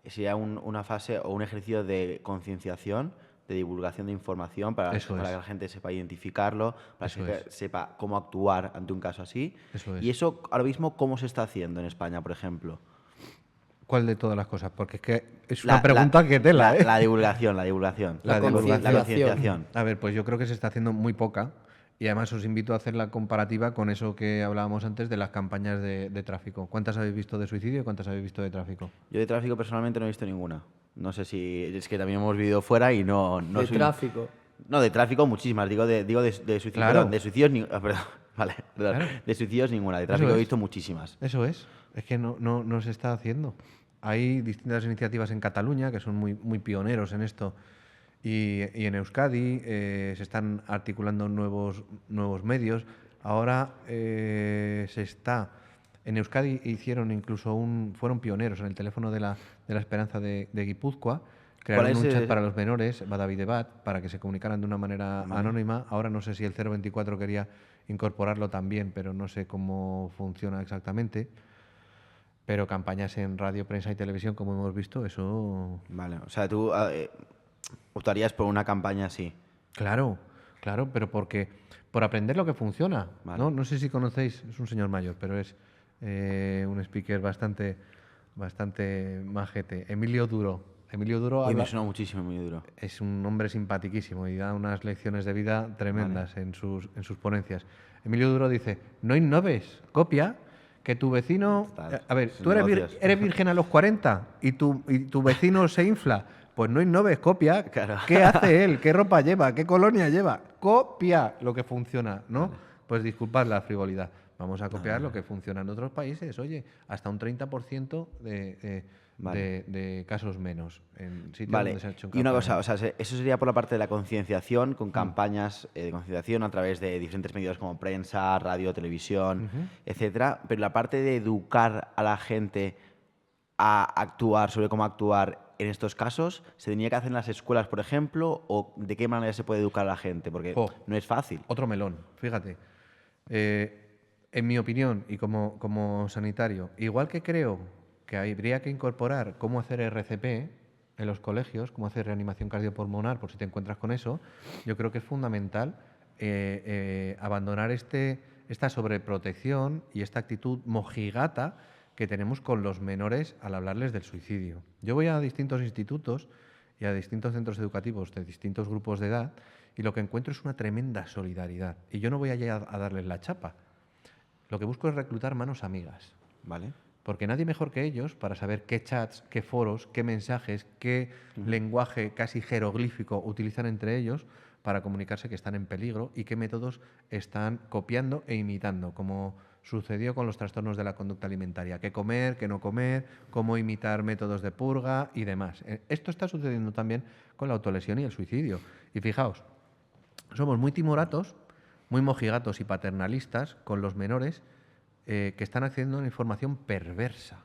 sería una fase o un ejercicio de concienciación, de divulgación de información para que la gente sepa identificarlo, para que sepa cómo actuar ante un caso así. Eso es. Y eso ahora mismo, ¿cómo se está haciendo en España, por ejemplo? ¿Cuál de todas las cosas? Porque es que es una pregunta que tela, ¿eh? La divulgación. La concienciación. A ver, pues yo creo que se está haciendo muy poca y además os invito a hacer la comparativa con eso que hablábamos antes de las campañas de tráfico. ¿Cuántas habéis visto de suicidio y cuántas habéis visto de tráfico? Yo de tráfico personalmente no he visto ninguna. No sé si es que también hemos vivido fuera y no de tráfico. No, de tráfico muchísimas. Digo de suicidio. Claro. Perdón, de suicidios perdón. Vale, perdón. Claro. De suicidios ninguna. De tráfico Eso he es. visto muchísimas. Eso es que no se está haciendo. Hay distintas iniciativas en Cataluña que son muy pioneros en esto y en Euskadi se están articulando nuevos medios. Ahora en Euskadi hicieron incluso fueron pioneros en el teléfono de la Esperanza de Guipúzcoa. Crearon un chat para los menores, Badavidebat, para que se comunicaran de una manera anónima. Ahora no sé si el 024 quería incorporarlo también, pero no sé cómo funciona exactamente. Pero campañas en radio, prensa y televisión, como hemos visto, eso... Vale, o sea, tú optarías por una campaña así. Claro, pero por aprender lo que funciona. Vale. No sé si conocéis, es un señor mayor, pero es un speaker bastante majete. Emilio Duro. Uy, me suena muchísimo, muy duro. Es un hombre simpaticísimo y da unas lecciones de vida tremendas en sus ponencias. Emilio Duro dice, no innoves, copia, que tu vecino... A ver, tú eres virgen a los 40 y tu vecino se infla. Pues no innoves, copia. Claro. ¿Qué hace él? ¿Qué ropa lleva? ¿Qué colonia lleva? Copia lo que funciona, ¿no? Vale. Pues disculpad la frivolidad. Vamos a copiar lo que funciona en otros países. Oye, hasta un 30% de casos menos en sitios donde se ha hecho y una cosa, campaña. o sea, eso sería por la parte de la concienciación, con campañas de concienciación a través de diferentes medios como prensa, radio, televisión, etcétera. Pero la parte de educar a la gente a actuar, sobre cómo actuar en estos casos, ¿se tenía que hacer en las escuelas, por ejemplo? ¿O de qué manera se puede educar a la gente? Porque no es fácil. Otro melón, fíjate. En mi opinión y como sanitario, igual que creo que habría que incorporar cómo hacer RCP en los colegios, cómo hacer reanimación cardiopulmonar, por si te encuentras con eso, yo creo que es fundamental abandonar esta sobreprotección y esta actitud mojigata que tenemos con los menores al hablarles del suicidio. Yo voy a distintos institutos y a distintos centros educativos de distintos grupos de edad y lo que encuentro es una tremenda solidaridad. Y yo no voy allá a darles la chapa. Lo que busco es reclutar manos amigas. ¿Vale? Porque nadie mejor que ellos para saber qué chats, qué foros, qué mensajes, qué lenguaje casi jeroglífico utilizan entre ellos para comunicarse que están en peligro y qué métodos están copiando e imitando, como sucedió con los trastornos de la conducta alimentaria, qué comer, qué no comer, cómo imitar métodos de purga y demás. Esto está sucediendo también con la autolesión y el suicidio. Y fijaos, somos muy timoratos, muy mojigatos y paternalistas con los menores que están accediendo a una información perversa.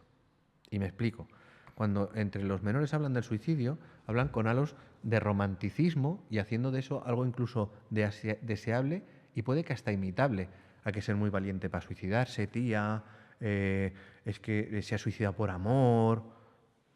Y me explico. Cuando entre los menores hablan del suicidio, hablan con halos de romanticismo y haciendo de eso algo incluso deseable y puede que hasta imitable. Hay que ser muy valiente para suicidarse, tía, es que se ha suicidado por amor.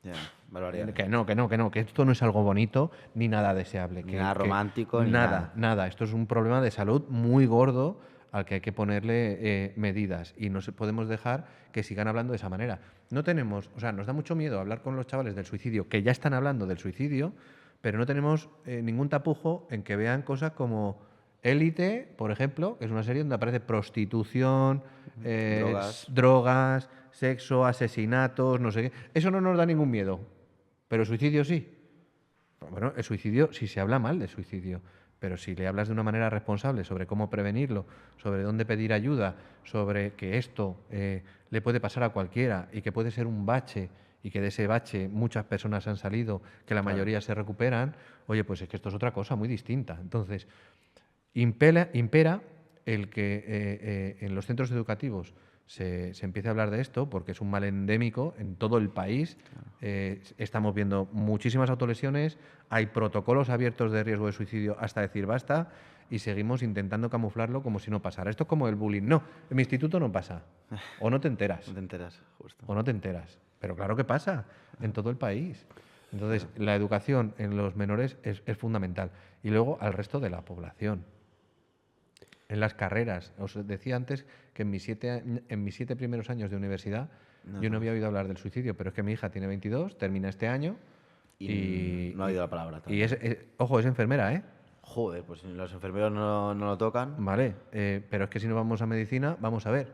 Ya, barbaridad. Que esto no es algo bonito ni nada deseable. Ni nada romántico, ni nada. Esto es un problema de salud muy gordo al que hay que ponerle medidas y no podemos dejar que sigan hablando de esa manera. No tenemos, o sea, nos da mucho miedo hablar con los chavales del suicidio, que ya están hablando del suicidio, pero no tenemos ningún tapujo en que vean cosas como Élite, por ejemplo, que es una serie donde aparece prostitución, drogas, sexo, asesinatos, no sé qué. Eso no nos da ningún miedo, pero el suicidio sí. Bueno, el suicidio, si se habla mal de suicidio, pero si le hablas de una manera responsable sobre cómo prevenirlo, sobre dónde pedir ayuda, sobre que esto le puede pasar a cualquiera y que puede ser un bache y que de ese bache muchas personas han salido, que la mayoría se recuperan, oye, pues es que esto es otra cosa muy distinta. Entonces, impera el que en los centros educativos se empiece a hablar de esto, porque es un mal endémico en todo el país. Estamos viendo muchísimas autolesiones, hay protocolos abiertos de riesgo de suicidio hasta decir basta y seguimos intentando camuflarlo como si no pasara. Esto es como el bullying. No, en mi instituto no pasa. O no te enteras. No te enteras, justo. O no te enteras. Pero claro que pasa en todo el país. Entonces, la educación en los menores es fundamental. Y luego al resto de la población. En las carreras. Os decía antes que en mis 7 primeros años de universidad yo no había oído hablar del suicidio, pero es que mi hija tiene 22, termina este año y no ha oído la palabra. Y ojo, es enfermera, ¿eh? Joder, pues los enfermeros no lo tocan. Vale, pero es que si nos vamos a medicina, vamos a ver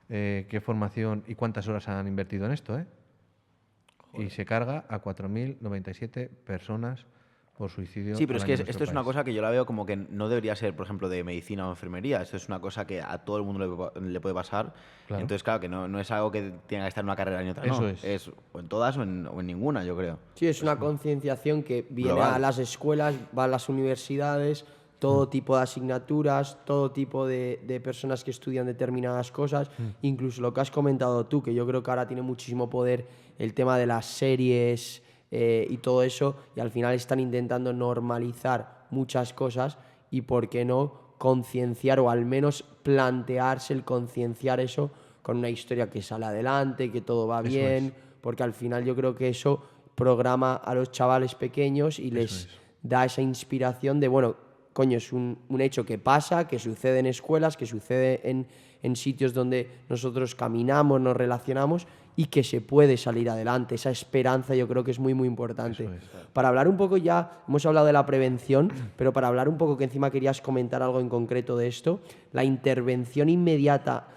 qué formación y cuántas horas han invertido en esto, ¿eh? Y se carga a 4.097 personas por suicidio. Sí, pero es que en esto es una cosa que yo la veo como que no debería ser, por ejemplo, de medicina o enfermería. Esto es una cosa que a todo el mundo le puede pasar. Claro. Entonces, claro, que no es algo que tenga que estar en una carrera ni otra. Eso no. es. O en todas o en ninguna, yo creo. Sí, es una concienciación que viene Global. a las escuelas, va a las universidades, todo tipo de asignaturas, todo tipo de personas que estudian determinadas cosas, incluso lo que has comentado tú, que yo creo que ahora tiene muchísimo poder el tema de las series y todo eso, y al final están intentando normalizar muchas cosas y, ¿por qué no?, concienciar o al menos plantearse el concienciar eso con una historia que sale adelante, que todo va bien, porque al final yo creo que eso programa a los chavales pequeños y les da esa inspiración de, bueno, coño, es un hecho que pasa, que sucede en escuelas, que sucede en sitios donde nosotros caminamos, nos relacionamos y que se puede salir adelante. Esa esperanza yo creo que es muy, muy importante. Para hablar un poco ya, hemos hablado de la prevención, pero para hablar un poco, que encima querías comentar algo en concreto de esto, la intervención inmediata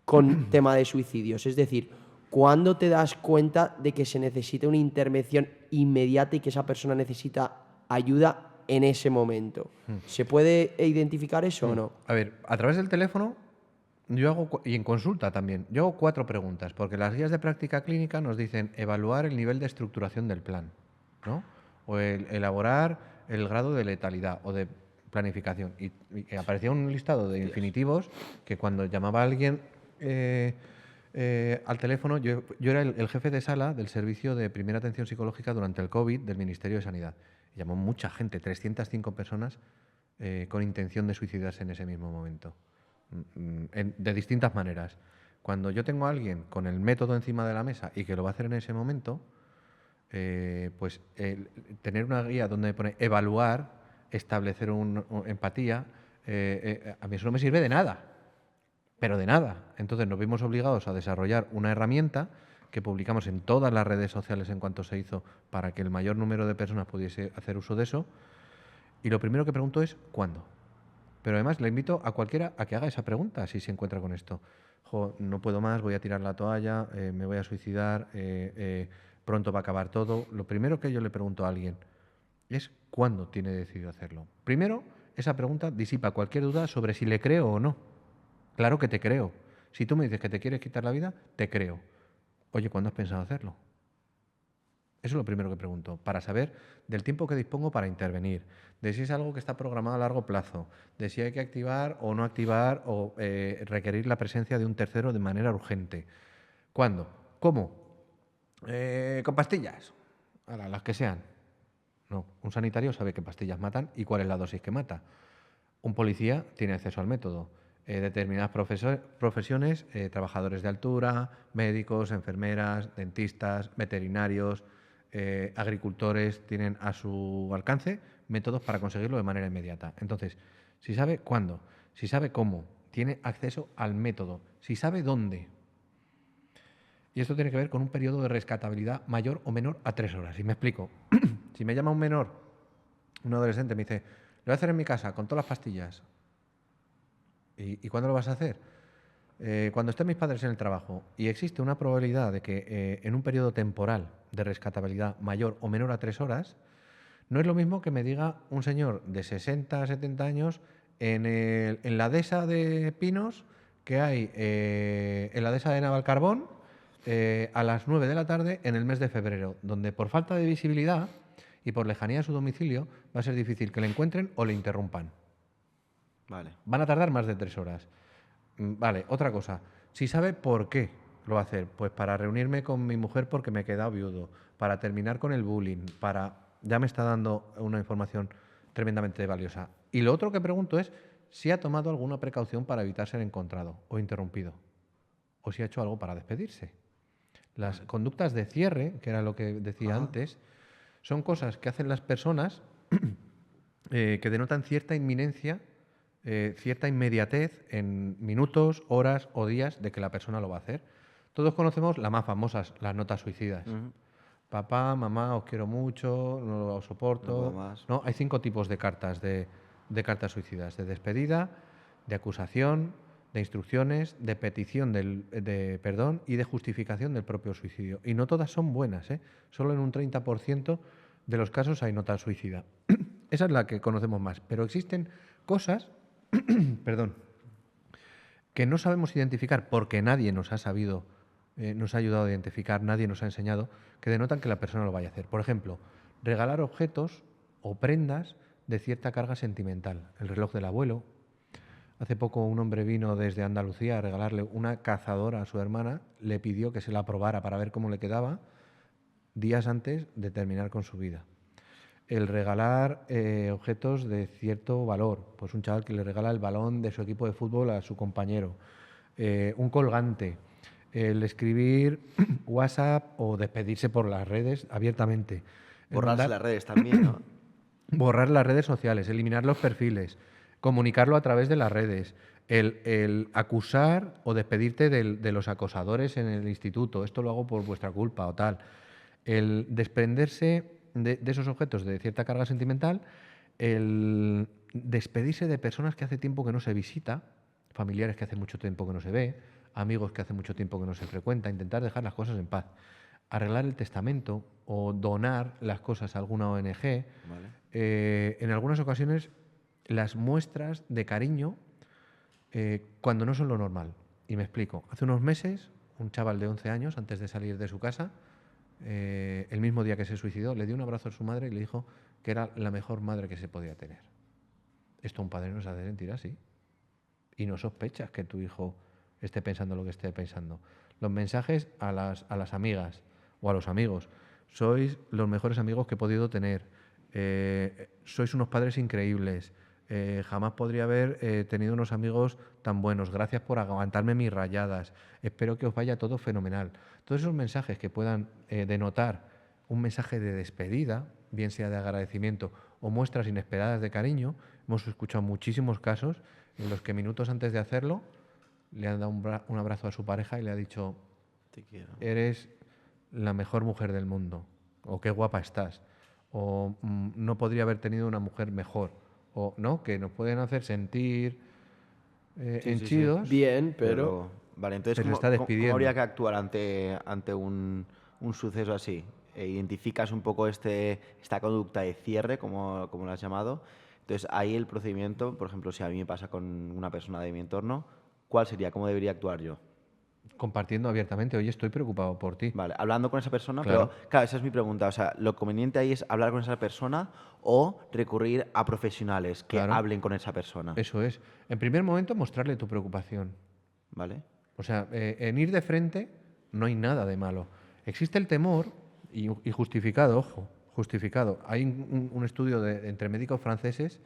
con tema de suicidios. Es decir, ¿cuándo te das cuenta de que se necesita una intervención inmediata y que esa persona necesita ayuda en ese momento? ¿Se puede identificar eso o no? A ver, a través del teléfono yo hago, y en consulta también, yo hago 4 preguntas, porque las guías de práctica clínica nos dicen evaluar el nivel de estructuración del plan, ¿no? O elaborar el grado de letalidad o de planificación. Y aparecía un listado de infinitivos que cuando llamaba a alguien al teléfono, yo era el jefe de sala del servicio de primera atención psicológica durante el COVID del Ministerio de Sanidad. Llamó mucha gente, 305 personas con intención de suicidarse en ese mismo momento, de distintas maneras. Cuando yo tengo a alguien con el método encima de la mesa y que lo va a hacer en ese momento, pues tener una guía donde pone evaluar, establecer una empatía, a mí eso no me sirve de nada, pero de nada. Entonces nos vimos obligados a desarrollar una herramienta que publicamos en todas las redes sociales en cuanto se hizo para que el mayor número de personas pudiese hacer uso de eso. Y lo primero que pregunto es ¿cuándo? Pero además le invito a cualquiera a que haga esa pregunta si se encuentra con esto. Jo, no puedo más, voy a tirar la toalla, me voy a suicidar, pronto va a acabar todo. Lo primero que yo le pregunto a alguien es cuándo tiene decidido hacerlo. Primero, esa pregunta disipa cualquier duda sobre si le creo o no. Claro que te creo. Si tú me dices que te quieres quitar la vida, te creo. Oye, ¿cuándo has pensado hacerlo? Eso es lo primero que pregunto, para saber del tiempo que dispongo para intervenir, de si es algo que está programado a largo plazo, de si hay que activar o no activar o requerir la presencia de un tercero de manera urgente. ¿Cuándo? ¿Cómo? Con pastillas, las que sean. No, un sanitario sabe qué pastillas matan y cuál es la dosis que mata. Un policía tiene acceso al método. Determinadas profesiones, trabajadores de altura, médicos, enfermeras, dentistas, veterinarios, agricultores, tienen a su alcance métodos para conseguirlo de manera inmediata. Entonces, si sabe cuándo, si sabe cómo, tiene acceso al método, si sabe dónde. Y esto tiene que ver con un periodo de rescatabilidad mayor o menor a 3 horas. Y me explico. Si me llama un menor, un adolescente, me dice, lo voy a hacer en mi casa con todas las pastillas. ¿Y cuándo lo vas a hacer? Cuando estén mis padres en el trabajo y existe una probabilidad de que en un periodo temporal de rescatabilidad mayor o menor a 3 horas, no es lo mismo que me diga un señor de 60, 70 años en la dehesa de Pinos que hay en la dehesa de Navalcarbón a las 9 de la tarde en el mes de febrero, donde por falta de visibilidad y por lejanía a su domicilio va a ser difícil que le encuentren o le interrumpan. Vale. Van a tardar más de 3 horas. Vale, otra cosa. Si sabe por qué lo va a hacer, pues para reunirme con mi mujer porque me he quedado viudo, para terminar con el bullying, ya me está dando una información tremendamente valiosa. Y lo otro que pregunto es si ha tomado alguna precaución para evitar ser encontrado o interrumpido, o si ha hecho algo para despedirse. Las conductas de cierre, que era lo que decía antes, son cosas que hacen las personas que denotan cierta inminencia, cierta inmediatez en minutos, horas o días de que la persona lo va a hacer. Todos conocemos las más famosas, las notas suicidas. Papá, mamá, os quiero mucho, no lo soporto. No puedo más. No, hay 5 tipos de cartas cartas suicidas: de despedida, de acusación, de instrucciones, de petición de perdón y de justificación del propio suicidio. Y no todas son buenas, ¿eh? Solo en un 30% de los casos hay nota suicida. Esa es la que conocemos más. Pero existen cosas perdón, que no sabemos identificar porque nadie nos ha sabido, nos ha ayudado a identificar, nadie nos ha enseñado, que denotan que la persona lo vaya a hacer. Por ejemplo, regalar objetos o prendas de cierta carga sentimental. El reloj del abuelo. Hace poco un hombre vino desde Andalucía a regalarle una cazadora a su hermana, le pidió que se la probara para ver cómo le quedaba días antes de terminar con su vida. El regalar objetos de cierto valor, pues un chaval que le regala el balón de su equipo de fútbol a su compañero, un colgante, el escribir WhatsApp o despedirse por las redes abiertamente. Borrarse las redes también, ¿no? Borrar las redes sociales, eliminar los perfiles, comunicarlo a través de las redes, el acusar o despedirte de los acosadores en el instituto, esto lo hago por vuestra culpa o tal, el desprenderse de esos objetos de cierta carga sentimental, el despedirse de personas que hace tiempo que no se visita, familiares que hace mucho tiempo que no se ve, amigos que hace mucho tiempo que no se frecuenta, intentar dejar las cosas en paz, arreglar el testamento o donar las cosas a alguna ONG. Vale. En algunas ocasiones las muestras de cariño cuando no son lo normal. Y me explico. Hace unos meses, un chaval de 11 años, antes de salir de su casa, el mismo día que se suicidó, le dio un abrazo a su madre y le dijo que era la mejor madre que se podía tener. Esto un padre no se hace sentir así. Y no sospechas que tu hijo esté pensando lo que esté pensando. Los mensajes a las amigas o a los amigos. Sois los mejores amigos que he podido tener. Sois unos padres increíbles. Jamás podría haber tenido unos amigos tan buenos. Gracias por aguantarme mis rayadas. Espero que os vaya todo fenomenal. Todos esos mensajes que puedan denotar un mensaje de despedida, bien sea de agradecimiento o muestras inesperadas de cariño, hemos escuchado muchísimos casos en los que minutos antes de hacerlo le han dado un abrazo a su pareja y le ha dicho: Te quiero. eres la mejor mujer del mundo, o qué guapa estás, o no podría haber tenido una mujer mejor, o no, que nos pueden hacer sentir henchidos. Bien, pero... Vale, entonces, pero ¿cómo, está despidiendo. ¿cómo habría que actuar ante un suceso así? Identificas un poco esta conducta de cierre, como lo has llamado. Entonces, ahí el procedimiento, por ejemplo, si a mí me pasa con una persona de mi entorno, ¿cuál sería? ¿Cómo debería actuar yo? Compartiendo abiertamente, oye, estoy preocupado por ti. Vale, hablando con esa persona, Claro. pero claro, esa es mi pregunta. O sea, ¿lo conveniente ahí es hablar con esa persona o recurrir a profesionales que Claro. hablen con esa persona? Eso es. En primer momento, mostrarle tu preocupación. ¿Vale? O sea, en ir de frente no hay nada de malo. Existe el temor, y justificado, ojo, justificado. Hay un estudio entre médicos franceses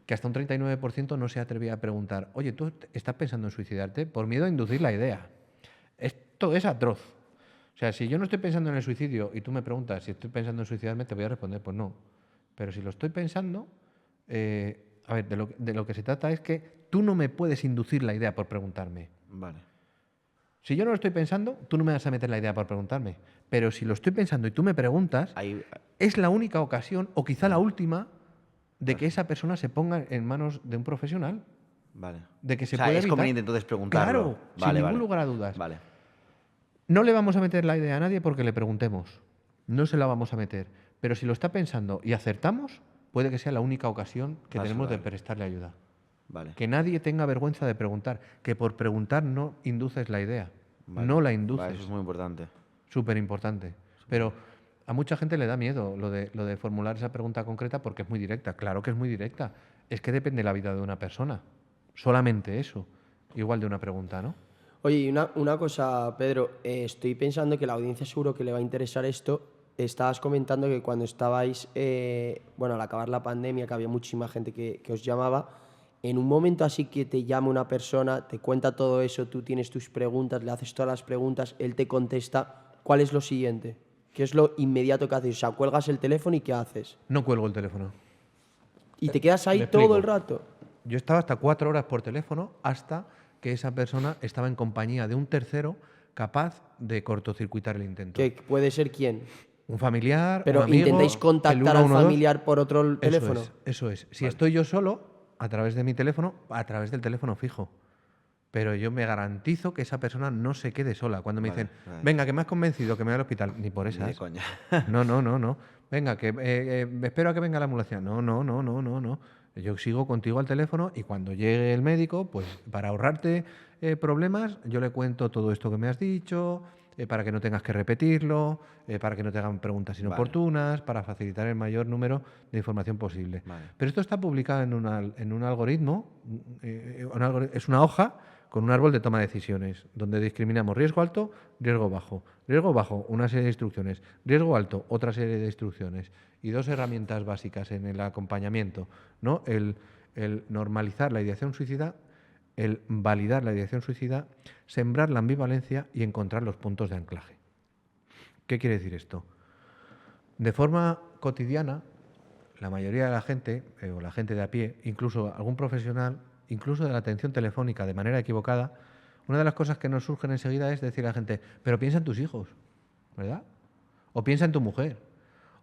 que hasta un 39% no se atrevía a preguntar, oye, ¿tú estás pensando en suicidarte? Por miedo a inducir la idea. Esto es atroz. O sea, si yo no estoy pensando en el suicidio y tú me preguntas si estoy pensando en suicidarme, te voy a responder, pues no. Pero si lo estoy pensando, a ver, de lo que se trata es que tú no me puedes inducir la idea por preguntarme. Vale. Si yo no lo estoy pensando, tú no me vas a meter la idea por preguntarme. Pero si lo estoy pensando y tú me preguntas, Ahí, es la única ocasión, o quizá la última, de que esa persona se ponga en manos de un profesional. vale. De que se o sea, puede es evitar. conveniente entonces preguntarlo. Claro, sin ningún lugar a dudas. Vale. No le vamos a meter la idea a nadie porque le preguntemos. No se la vamos a meter. Pero si lo está pensando y acertamos, puede que sea la única ocasión que Paso, tenemos de vale. prestarle ayuda. Vale. Que nadie tenga vergüenza de preguntar. Que por preguntar no induces la idea. Vale. No la Vale, induces. eso es muy importante. Súper importante. Pero a mucha gente le da miedo lo de formular esa pregunta concreta porque es muy directa. Claro que es muy directa. Es que depende de la vida de una persona. Solamente eso. Igual de una pregunta, ¿no? Oye, y una cosa, Pedro, estoy pensando que la audiencia seguro que le va a interesar esto. Estabas comentando que cuando estabais, bueno, al acabar la pandemia, que había muchísima gente que os llamaba, en un momento así que te llama una persona, te cuenta todo eso, tú tienes tus preguntas, le haces todas las preguntas, él te contesta, ¿cuál es lo siguiente? ¿Qué es lo inmediato que haces? O sea, cuelgas el teléfono y ¿qué haces? No cuelgo el teléfono. Y te quedas ahí Me todo explico. el rato. Yo estaba hasta 4 horas por teléfono hasta que esa persona estaba en compañía de un tercero capaz de cortocircuitar el intento. ¿Que puede ser quién? Un familiar, Pero un amigo, intentáis el contactar al 112. familiar por otro teléfono. Eso es. Si estoy yo solo, a través de mi teléfono, a través del teléfono fijo. Pero yo me garantizo que esa persona no se quede sola. Cuando me Vale, dicen, vale. venga, que me has convencido que me voy al hospital, ni por Ni de esas. coña. No. Venga, que me espero a que venga la ambulancia. No. Yo sigo contigo al teléfono y cuando llegue el médico, pues para ahorrarte problemas, yo le cuento todo esto que me has dicho, para que no tengas que repetirlo, para que no te hagan preguntas inoportunas, para facilitar el mayor número de información posible. Vale. Pero esto está publicado en un algoritmo, es una hoja con un árbol de toma de decisiones, donde discriminamos riesgo alto, riesgo bajo. Riesgo bajo, una serie de instrucciones. Riesgo alto, otra serie de instrucciones. Y 2 herramientas básicas en el acompañamiento, ¿no? El normalizar la ideación suicida, el validar la ideación suicida, sembrar la ambivalencia y encontrar los puntos de anclaje. ¿Qué quiere decir esto? De forma cotidiana, la mayoría de la gente, o la gente de a pie, incluso algún profesional, incluso de la atención telefónica de manera equivocada, una de las cosas que nos surgen enseguida es decir a la gente, pero piensa en tus hijos, ¿verdad? O piensa en tu mujer.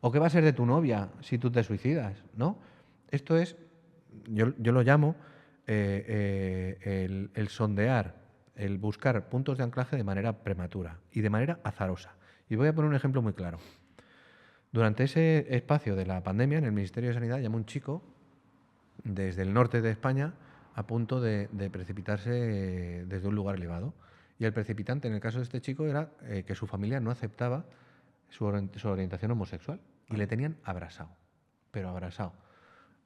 ¿O qué va a ser de tu novia si tú te suicidas? ¿No? Esto es, yo lo llamo el sondear, el buscar puntos de anclaje de manera prematura y de manera azarosa. Y voy a poner un ejemplo muy claro. Durante ese espacio de la pandemia, en el Ministerio de Sanidad, llamó un chico desde el norte de España a punto de precipitarse desde un lugar elevado. Y el precipitante, en el caso de este chico, era que su familia no aceptaba su orientación homosexual. Y le tenían abrasado, pero abrasado.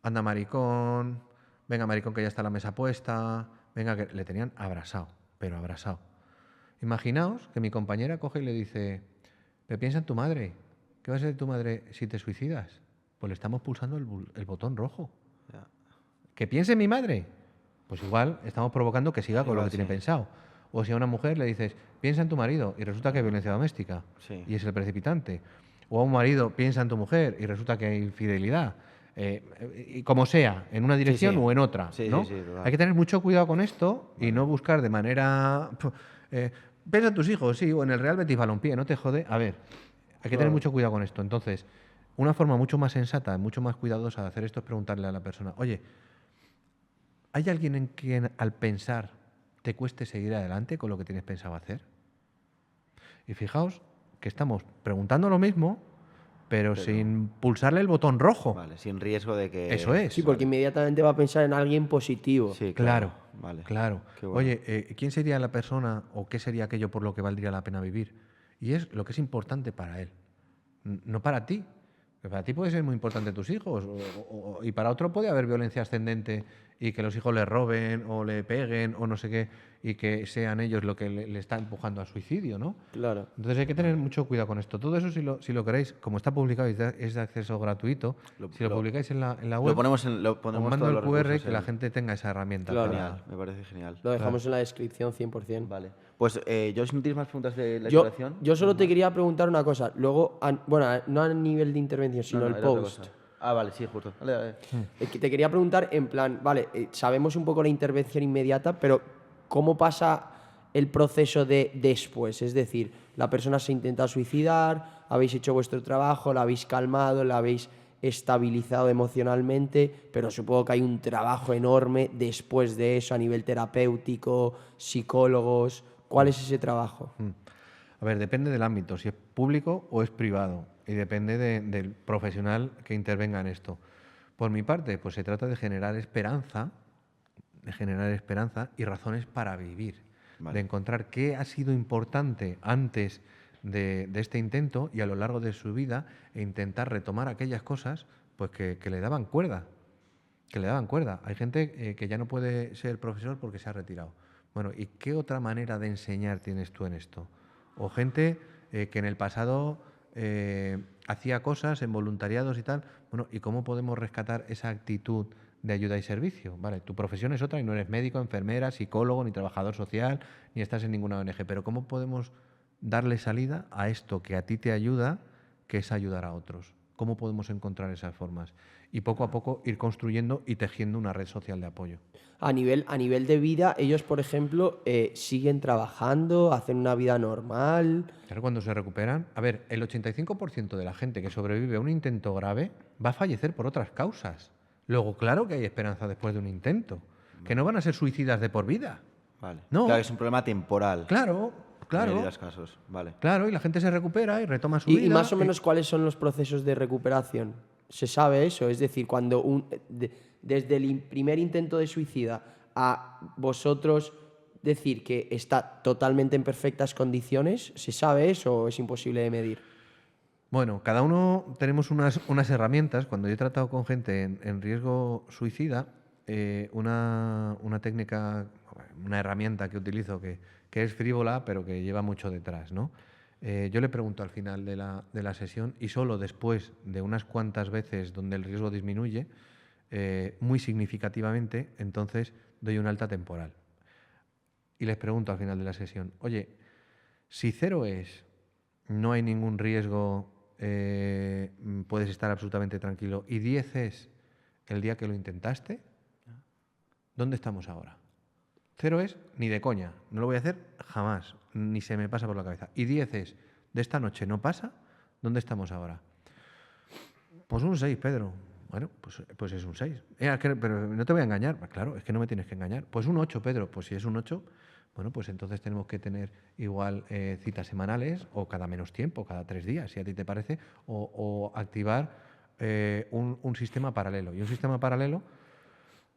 Anda, maricón, venga, maricón, que ya está la mesa puesta, venga, que le tenían abrasado, pero abrasado. Imaginaos que mi compañera coge y le dice, pero piensa en tu madre, ¿qué va a ser de tu madre si te suicidas? Pues le estamos pulsando el botón rojo. Ya. ¿Que piense en mi madre? Pues igual estamos provocando que siga con lo Igual que tiene sí. pensado. O si a una mujer le dices, piensa en tu marido, y resulta que hay violencia doméstica, Sí. y es el precipitante. O a un marido, piensa en tu mujer, y resulta que hay infidelidad. Y como sea, en una dirección sí. o en otra. Sí, ¿no? sí, total. Hay que tener mucho cuidado con esto y no buscar de manera... piensa en tus hijos, sí, o en el Real Betis Balompié, no te jode. A ver, hay que tener mucho cuidado con esto. Entonces, una forma mucho más sensata, mucho más cuidadosa de hacer esto es preguntarle a la persona, oye, ¿hay alguien en quien al pensar te cueste seguir adelante con lo que tienes pensado hacer? Y fijaos que estamos preguntando lo mismo, pero sin pulsarle el botón rojo. Vale, sin riesgo de que... Eso es. Sí, porque inmediatamente va a pensar en alguien positivo. Sí, Claro, Vale. claro. Qué bueno. Oye, ¿quién sería la persona o qué sería aquello por lo que valdría la pena vivir? Y es lo que es importante para él, no para ti. Que para ti puede ser muy importante tus hijos y para otro puede haber violencia ascendente y que los hijos le roben o le peguen o no sé qué y que sean ellos lo que le está empujando al suicidio, ¿no? Claro. Entonces hay que tener mucho cuidado con esto. Todo eso, si lo queréis, como está publicado y es de acceso gratuito, si lo publicáis en la web, Lo ponemos os mando todos el los QR recursos que la gente tenga esa herramienta. Claro. Genial, me parece genial. Lo dejamos en la descripción 100%. Vale. Pues, yo, si no tienes más preguntas de la Yo, instalación... yo solo te quería preguntar una cosa. Luego, no a nivel de intervención, sino el era otra post. cosa. Ah, vale, sí, justo. Dale. Que te quería preguntar en plan, vale, sabemos un poco la intervención inmediata, pero ¿cómo pasa el proceso de después? Es decir, la persona se intenta suicidar, habéis hecho vuestro trabajo, la habéis calmado, la habéis estabilizado emocionalmente, pero supongo que hay un trabajo enorme después de eso a nivel terapéutico, psicólogos. ¿Cuál es ese trabajo? A ver, depende del ámbito, si es público o es privado, y depende del profesional que intervenga en esto. Por mi parte, pues se trata de generar esperanza y razones para vivir, de encontrar qué ha sido importante antes de este intento y a lo largo de su vida e intentar retomar aquellas cosas pues que le daban cuerda. Hay gente que ya no puede ser profesor porque se ha retirado. Bueno, ¿y qué otra manera de enseñar tienes tú en esto? O gente que en el pasado hacía cosas en voluntariados y tal. Bueno, ¿y cómo podemos rescatar esa actitud de ayuda y servicio? Vale, tu profesión es otra y no eres médico, enfermera, psicólogo, ni trabajador social, ni estás en ninguna ONG. Pero ¿cómo podemos darle salida a esto que a ti te ayuda, que es ayudar a otros? ¿Cómo podemos encontrar esas formas? Y poco a poco ir construyendo y tejiendo una red social de apoyo. A nivel de vida, ellos, por ejemplo, siguen trabajando, hacen una vida normal. Claro, cuando se recuperan... A ver, el 85% de la gente que sobrevive a un intento grave va a fallecer por otras causas. Luego, claro que hay esperanza después de un intento. Que no van a ser suicidas de por vida. Vale. No. Claro, es un problema temporal. Claro. En los casos. Vale. Claro, y la gente se recupera y retoma su Y vida. más o menos, ¿cuáles son los procesos de recuperación? ¿Se sabe eso? Es decir, cuando desde el primer intento de suicida a vosotros decir que está totalmente en perfectas condiciones, ¿se sabe eso o es imposible de medir? Bueno, cada uno tenemos unas herramientas. Cuando yo he tratado con gente en riesgo suicida, una técnica, una herramienta que utilizo que es frívola, pero que lleva mucho detrás, ¿no? Yo le pregunto al final de la sesión y solo después de unas cuantas veces donde el riesgo disminuye, muy significativamente, entonces doy un alta temporal. Y les pregunto al final de la sesión, oye, si 0 es, no hay ningún riesgo, puedes estar absolutamente tranquilo, y 10 es el día que lo intentaste, ¿dónde estamos ahora? 0 es ni de coña, no lo voy a hacer jamás, ni se me pasa por la cabeza. Y 10 es, de esta noche no pasa, ¿dónde estamos ahora? Pues un 6, Pedro. Bueno, pues es un 6. Pero no te voy a engañar. Claro, es que no me tienes que engañar. Pues un 8, Pedro. Pues si es un 8, bueno, pues entonces tenemos que tener igual citas semanales o cada menos tiempo, cada 3 días, si a ti te parece, o activar un sistema paralelo. Y un sistema paralelo,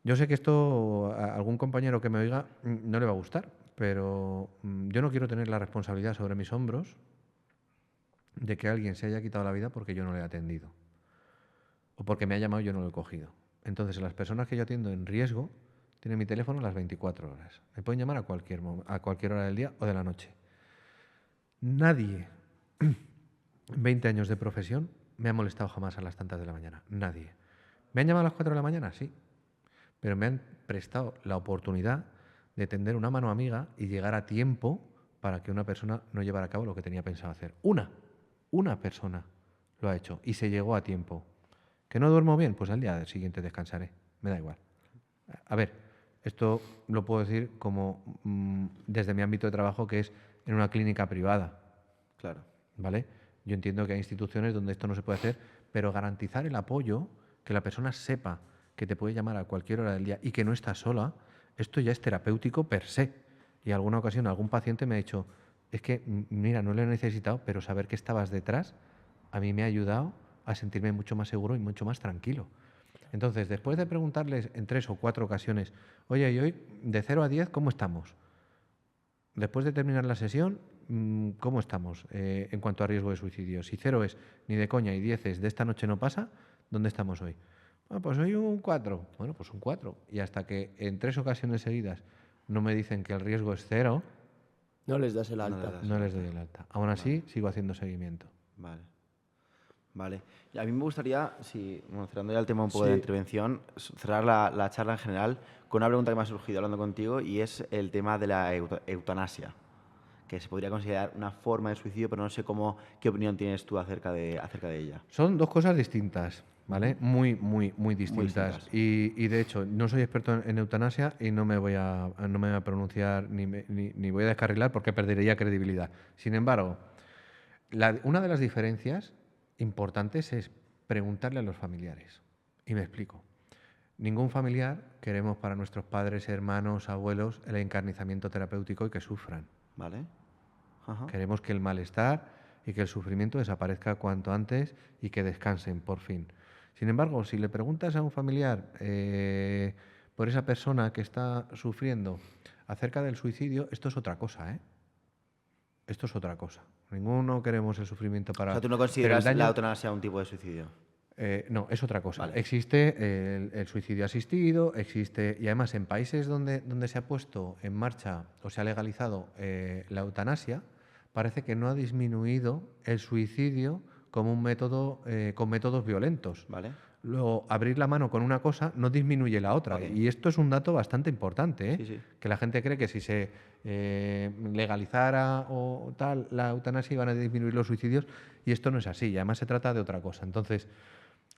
yo sé que esto a algún compañero que me oiga no le va a gustar, pero yo no quiero tener la responsabilidad sobre mis hombros de que alguien se haya quitado la vida porque yo no le he atendido. O porque me ha llamado y yo no lo he cogido. Entonces, las personas que yo atiendo en riesgo tienen mi teléfono a las 24 horas. Me pueden llamar a cualquier hora del día o de la noche. Nadie, 20 años de profesión, me ha molestado jamás a las tantas de la mañana. Nadie. ¿Me han llamado a las 4 de la mañana? Sí. Pero me han prestado la oportunidad de tender una mano amiga y llegar a tiempo para que una persona no llevara a cabo lo que tenía pensado hacer. Una persona lo ha hecho y se llegó a tiempo. ¿Que no duermo bien? Pues al día siguiente descansaré. Me da igual. A ver, esto lo puedo decir como desde mi ámbito de trabajo, que es en una clínica privada. Claro. ¿Vale? Yo entiendo que hay instituciones donde esto no se puede hacer, pero garantizar el apoyo, que la persona sepa que te puede llamar a cualquier hora del día y que no estás sola, esto ya es terapéutico per se. Y en alguna ocasión algún paciente me ha dicho, es que, mira, no lo he necesitado, pero saber que estabas detrás a mí me ha ayudado a sentirme mucho más seguro y mucho más tranquilo. Entonces, después de preguntarles en 3 o 4 ocasiones, oye, y hoy de 0 a 10, ¿cómo estamos? Después de terminar la sesión, ¿cómo estamos en cuanto a riesgo de suicidio? Si 0 es ni de coña y 10 es de esta noche no pasa, ¿dónde estamos hoy? Pues hoy un 4. Bueno, pues un 4. Y hasta que en 3 ocasiones seguidas no me dicen que el riesgo es 0, No les das el alta. no les doy el alta. Aún así, sigo haciendo seguimiento. Vale. Vale. Y a mí me gustaría, cerrando ya el tema un poco de la intervención, cerrar la charla en general con una pregunta que me ha surgido hablando contigo, y es el tema de la eutanasia, que se podría considerar una forma de suicidio, pero no sé qué opinión tienes tú acerca de ella. Son 2 cosas distintas, ¿vale? Muy distintas. Y de hecho, no soy experto en eutanasia y no me voy a pronunciar ni voy a descarrilar porque perdería credibilidad. Sin embargo, una de las diferencias importantes es preguntarle a los familiares. Y me explico. Ningún familiar queremos para nuestros padres, hermanos, abuelos el encarnizamiento terapéutico y que sufran. ¿Vale? Ajá. Queremos que el malestar y que el sufrimiento desaparezca cuanto antes y que descansen, por fin. Sin embargo, si le preguntas a un familiar por esa persona que está sufriendo acerca del suicidio, esto es otra cosa, ¿eh? Esto es otra cosa. Ninguno queremos el sufrimiento para... O sea, ¿tú no consideras la eutanasia un tipo de suicidio? No, es otra cosa. Vale. Existe el suicidio asistido, existe... Y además, en países donde se ha puesto en marcha o se ha legalizado la eutanasia, parece que no ha disminuido el suicidio como un método con métodos violentos. Vale. Luego, abrir la mano con una cosa no disminuye la otra. Ok. Y esto es un dato bastante importante, ¿eh? Sí, sí. Que la gente cree que si se legalizara o tal la eutanasia iban a disminuir los suicidios, y esto no es así. Y además se trata de otra cosa. Entonces,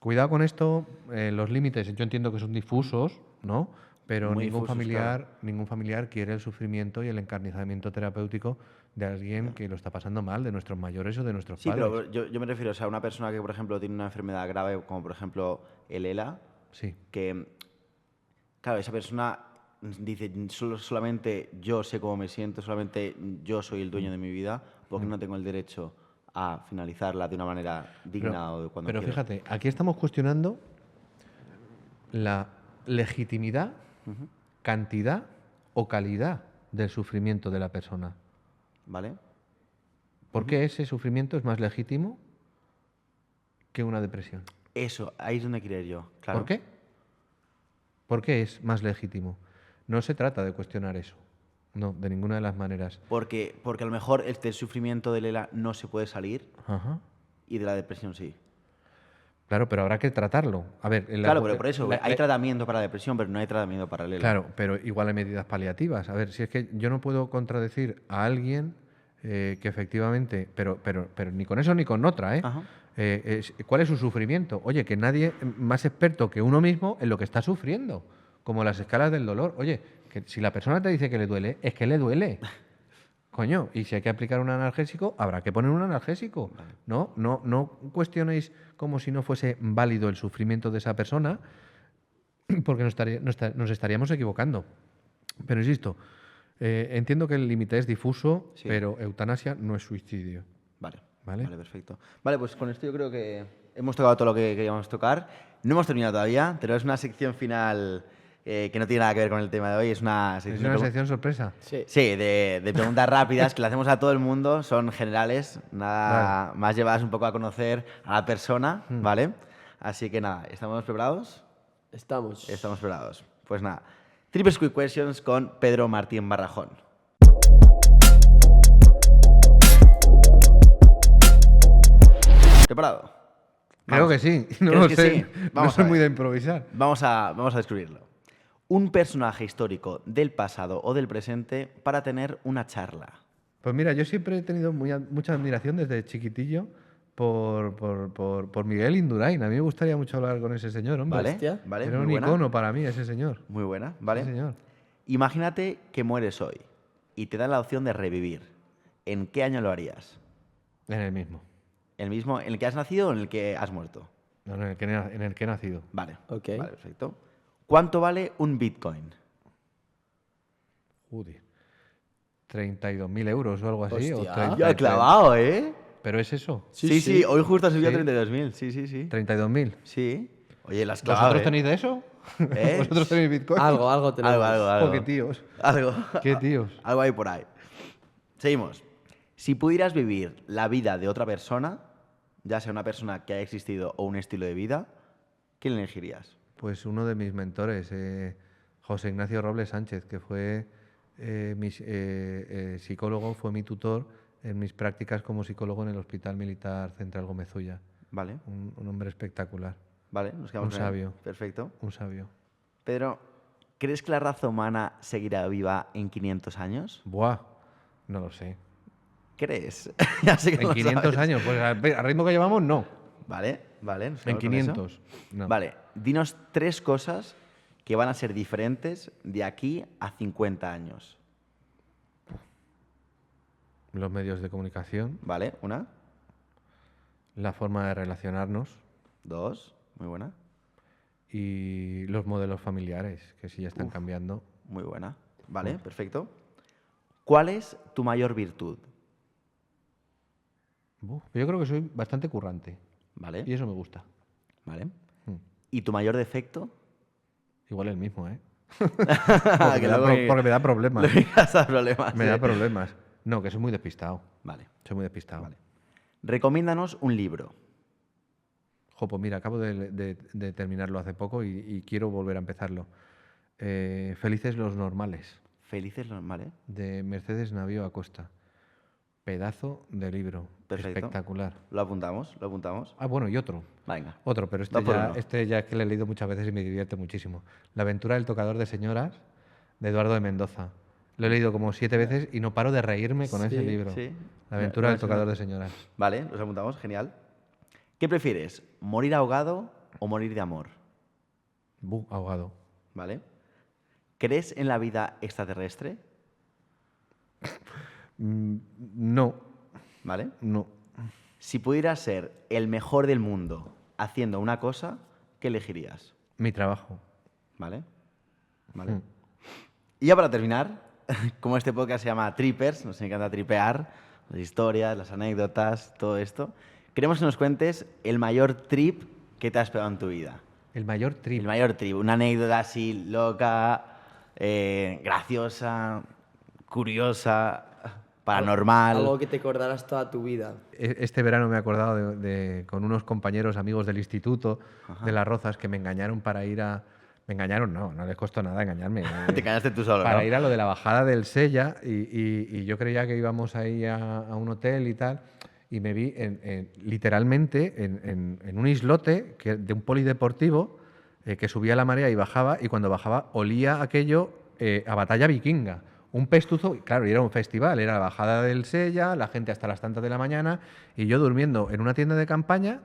cuidado con esto. Los límites yo entiendo que son difusos, ¿no? Pero Muy ningún difusos, familiar quiere el sufrimiento y el encarnizamiento terapéutico de alguien que lo está pasando mal, de nuestros mayores o de nuestros Sí, padres. pero yo me refiero, o sea, a una persona que, por ejemplo, tiene una enfermedad grave, como por ejemplo el ELA, Sí. que, claro, esa persona dice, solamente yo sé cómo me siento, solamente yo soy el dueño de mi vida, porque no tengo el derecho a finalizarla de una manera digna o de cuando Pero quiero. fíjate, aquí estamos cuestionando la legitimidad, cantidad o calidad del sufrimiento de la persona. ¿Vale? ¿Por qué ese sufrimiento es más legítimo que una depresión? Eso, ahí es donde quiero ir yo, claro. ¿Por qué? ¿Por qué es más legítimo? No se trata de cuestionar eso. No, de ninguna de las maneras. Porque a lo mejor del sufrimiento del ELA no se puede salir Ajá. y de la depresión sí. Claro, pero habrá que tratarlo. A ver, Claro, pero por eso, hay tratamiento para la depresión, pero no hay tratamiento para el ELA. Claro, pero igual hay medidas paliativas. A ver, si es que yo no puedo contradecir a alguien que efectivamente, pero ni con eso ni con otra, ¿eh? Ajá. ¿Cuál es su sufrimiento? Oye, que nadie más experto que uno mismo en lo que está sufriendo, como las escalas del dolor. Oye, que si la persona te dice que le duele, es que le duele. Coño, y si hay que aplicar un analgésico, habrá que poner un analgésico. No cuestionéis como si no fuese válido el sufrimiento de esa persona, porque nos estaríamos equivocando. Pero insisto, entiendo que el límite es difuso, Sí. pero eutanasia no es suicidio. Vale. ¿Vale? Vale, perfecto. Vale, pues con esto yo creo que hemos tocado todo lo que queríamos tocar. No hemos terminado todavía, tenemos una sección final que no tiene nada que ver con el tema de hoy. Es una Es sección, una de, sección sorpresa. Sí. sí, de preguntas rápidas que le hacemos a todo el mundo. Son generales, nada más llevadas un poco a conocer a la persona, ¿vale? Así que nada, ¿estamos preparados? Estamos. Estamos preparados. Pues nada, Triple Quick Questions con Pedro Martín Barrajón. ¿Preparado? Creo que sí. No ¿Crees lo que sé. sí? No Vamos a soy ver. muy de improvisar. Vamos a descubrirlo. Un personaje histórico del pasado o del presente para tener una charla. Pues mira, yo siempre he tenido mucha admiración desde chiquitillo por Miguel Indurain. A mí me gustaría mucho hablar con ese señor, hombre. ¿Vale? Hostia. ¿Vale? Era un Muy buena. icono para mí ese señor. Muy buena, ¿vale? Sí, señor. Imagínate que mueres hoy y te dan la opción de revivir. ¿En qué año lo harías? En el mismo. ¿El mismo en el que has nacido o en el que has muerto? No, en el que he nacido. Vale. Ok. Vale, perfecto. ¿Cuánto vale un Bitcoin? Joder. 32.000 euros o algo así. Hostia. O 30, Ya, clavado, ¿eh? ¿Pero es eso? Sí, hoy justo ha subido a Sí. 32.000. Sí. 32.000. Sí. Oye, las clavado, ¿Vosotros ¿eh? tenéis de eso? ¿Eh? ¿Vosotros tenéis Bitcoin? Algo tenemos. Algo. Qué tíos. Algo. Qué tíos. Algo hay por ahí. Seguimos. Si pudieras vivir la vida de otra persona, ya sea una persona que haya existido o un estilo de vida, ¿quién elegirías? Pues uno de mis mentores, José Ignacio Robles Sánchez, que fue mi psicólogo, fue mi tutor en mis prácticas como psicólogo en el Hospital Militar Central Gómez Ulla. Vale, Un hombre espectacular, vale, nos quedamos Un con él. sabio. Perfecto. un sabio. Pedro, ¿crees que la raza humana seguirá viva en 500 años? Buah, no lo sé. ¿Crees? Ya sé que no En lo 500 sabes. años, pues al ritmo que llevamos, no. Vale, nos En quedamos con eso. 500, no. Vale, dinos 3 cosas que van a ser diferentes de aquí a 50 años. Los medios de comunicación, Vale, 1, la forma de relacionarnos 2, muy buena, y los modelos familiares, que sí ya están cambiando. muy buena. Vale, perfecto. ¿Cuál es tu mayor virtud? Yo creo que soy bastante currante Vale, y eso me gusta. vale. Mm. ¿Y tu mayor defecto? Igual el mismo, ¿eh? Que Porque me da problemas. Le vengas a problemas. Me da ¿eh? problemas. No, que soy muy despistado. Vale, Soy muy despistado. vale. Recomiéndanos un libro. Jo, pues mira, acabo de terminarlo hace poco y quiero volver a empezarlo. Felices los normales, Felices los... Vale, de Mercedes Navío Acosta. Pedazo de libro. perfecto. Espectacular. Lo apuntamos, lo apuntamos. Ah, bueno, y otro. Venga. Otro, pero Da por uno. este ya es que lo he leído muchas veces y me divierte muchísimo. La aventura del tocador de señoras, de Eduardo de Mendoza. Lo he leído como 7 veces y no paro de reírme con ese libro. sí. La aventura No, del eso tocador no. de señoras. Vale, los apuntamos, genial. ¿Qué prefieres, morir ahogado o morir de amor? Ahogado. ¿Vale? ¿Crees en la vida extraterrestre? No, ¿Vale? no. Si pudieras ser el mejor del mundo haciendo una cosa, ¿qué elegirías? Mi trabajo. ¿Vale? ¿Vale? Mm. Y ya para terminar, como este podcast se llama Trippers, nos encanta tripear, las historias, las anécdotas, todo esto, queremos que nos cuentes el mayor trip que te has pegado en tu vida. El mayor trip. El mayor trip, una anécdota así loca, graciosa, curiosa, paranormal. Algo que te acordarás toda tu vida. Este verano me he acordado con unos compañeros amigos del instituto de Las Rozas que me engañaron para ir a... Me engañaron, no les costó nada engañarme. Te engañaste tú solo, Para ¿no? ir a lo de la bajada del Sella y yo creía que íbamos ahí a un hotel y tal y me vi literalmente en un islote de un polideportivo que subía la marea y bajaba y cuando bajaba olía aquello a batalla vikinga. Un pestuzo, claro, y era un festival, era la bajada del Sella, la gente hasta las tantas de la mañana y yo durmiendo en una tienda de campaña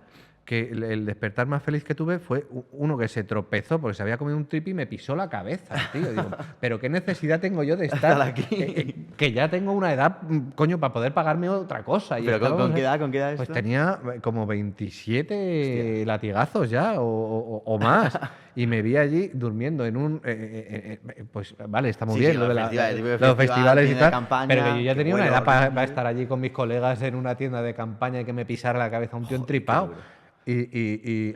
que el despertar más feliz que tuve fue uno que se tropezó porque se había comido un trip y me pisó la cabeza, tío. Digo, pero qué necesidad tengo yo de estar aquí. Que ya tengo una edad, coño, para poder pagarme otra cosa. Y ¿Pero estábamos con qué ahí- edad? ¿Con qué edad Pues esto? tenía como 27 latigazos ya o más. Y me vi allí durmiendo en un... pues vale, está muy Sí, bien sí, lo de los festivales, tipo de los festival, festivales y tienda de tal, campaña, pero que yo ya qué tenía una bueno, edad para horrible. estar allí con mis colegas en una tienda de campaña y que me pisara la cabeza un tío entripado.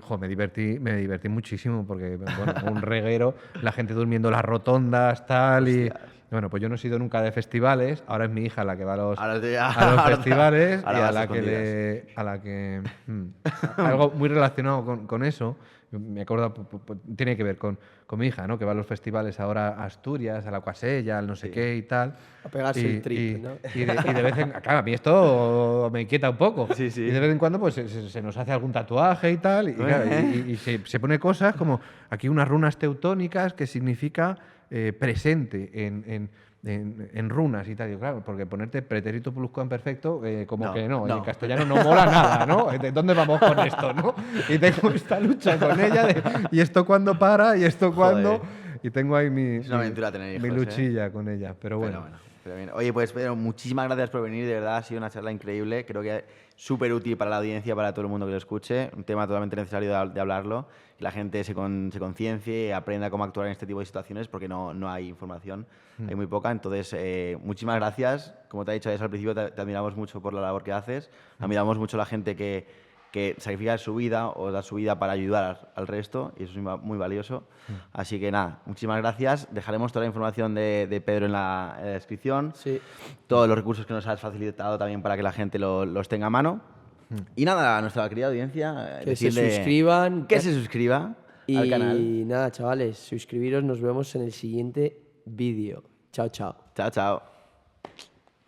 Jo, me divertí muchísimo porque, bueno, un reguero, la gente durmiendo en las rotondas, tal, y... Bueno, pues yo no he sido nunca de festivales, ahora es mi hija la que va a los, Ahora te- a los ahora- festivales ahora y a vas la que escondidas. a la que... algo muy relacionado con eso, me acuerdo, tiene que ver con mi hija, ¿no? Que va a los festivales ahora a Asturias, a la Cuasella, al no sé qué y tal. A pegarse el trip, ¿no? Y de vez en claro, a mí esto me inquieta un poco. Sí, sí. Y de vez en cuando pues se nos hace algún tatuaje y tal. Y, claro, y se pone cosas como aquí unas runas teutónicas que significa presente en runas y tal. Y claro, porque ponerte pretérito pluscuamperfecto, como No, que no, no. en castellano no mola nada, ¿no? ¿De dónde vamos con esto, no? Y tengo esta lucha con ella de ¿y esto cuándo para? ¿Y esto cuándo? Joder. Y tengo ahí Es una aventura tener mi hijos, luchilla con ella. Pero bueno. Pero bueno. Pero bien. Oye, pues Pedro, muchísimas gracias por venir, de verdad, ha sido una charla increíble, creo que súper útil para la audiencia, para todo el mundo que lo escuche, un tema totalmente necesario de hablarlo, que la gente se conciencie y aprenda cómo actuar en este tipo de situaciones, porque no hay información, hay muy poca. Entonces, muchísimas gracias, como te ha dicho al principio, te admiramos mucho por la labor que haces, admiramos mucho a la gente que sacrifica su vida o da su vida para ayudar al resto, y eso es muy valioso. Así que nada, muchísimas gracias. Dejaremos toda la información de Pedro en la descripción, Sí. todos los recursos que nos has facilitado también para que la gente los tenga a mano. Y nada, a nuestra querida audiencia, Que se decirle suscriban. que se suscriba al canal. Y nada, chavales, suscribiros, nos vemos en el siguiente vídeo. Chao, chao. Chao, chao.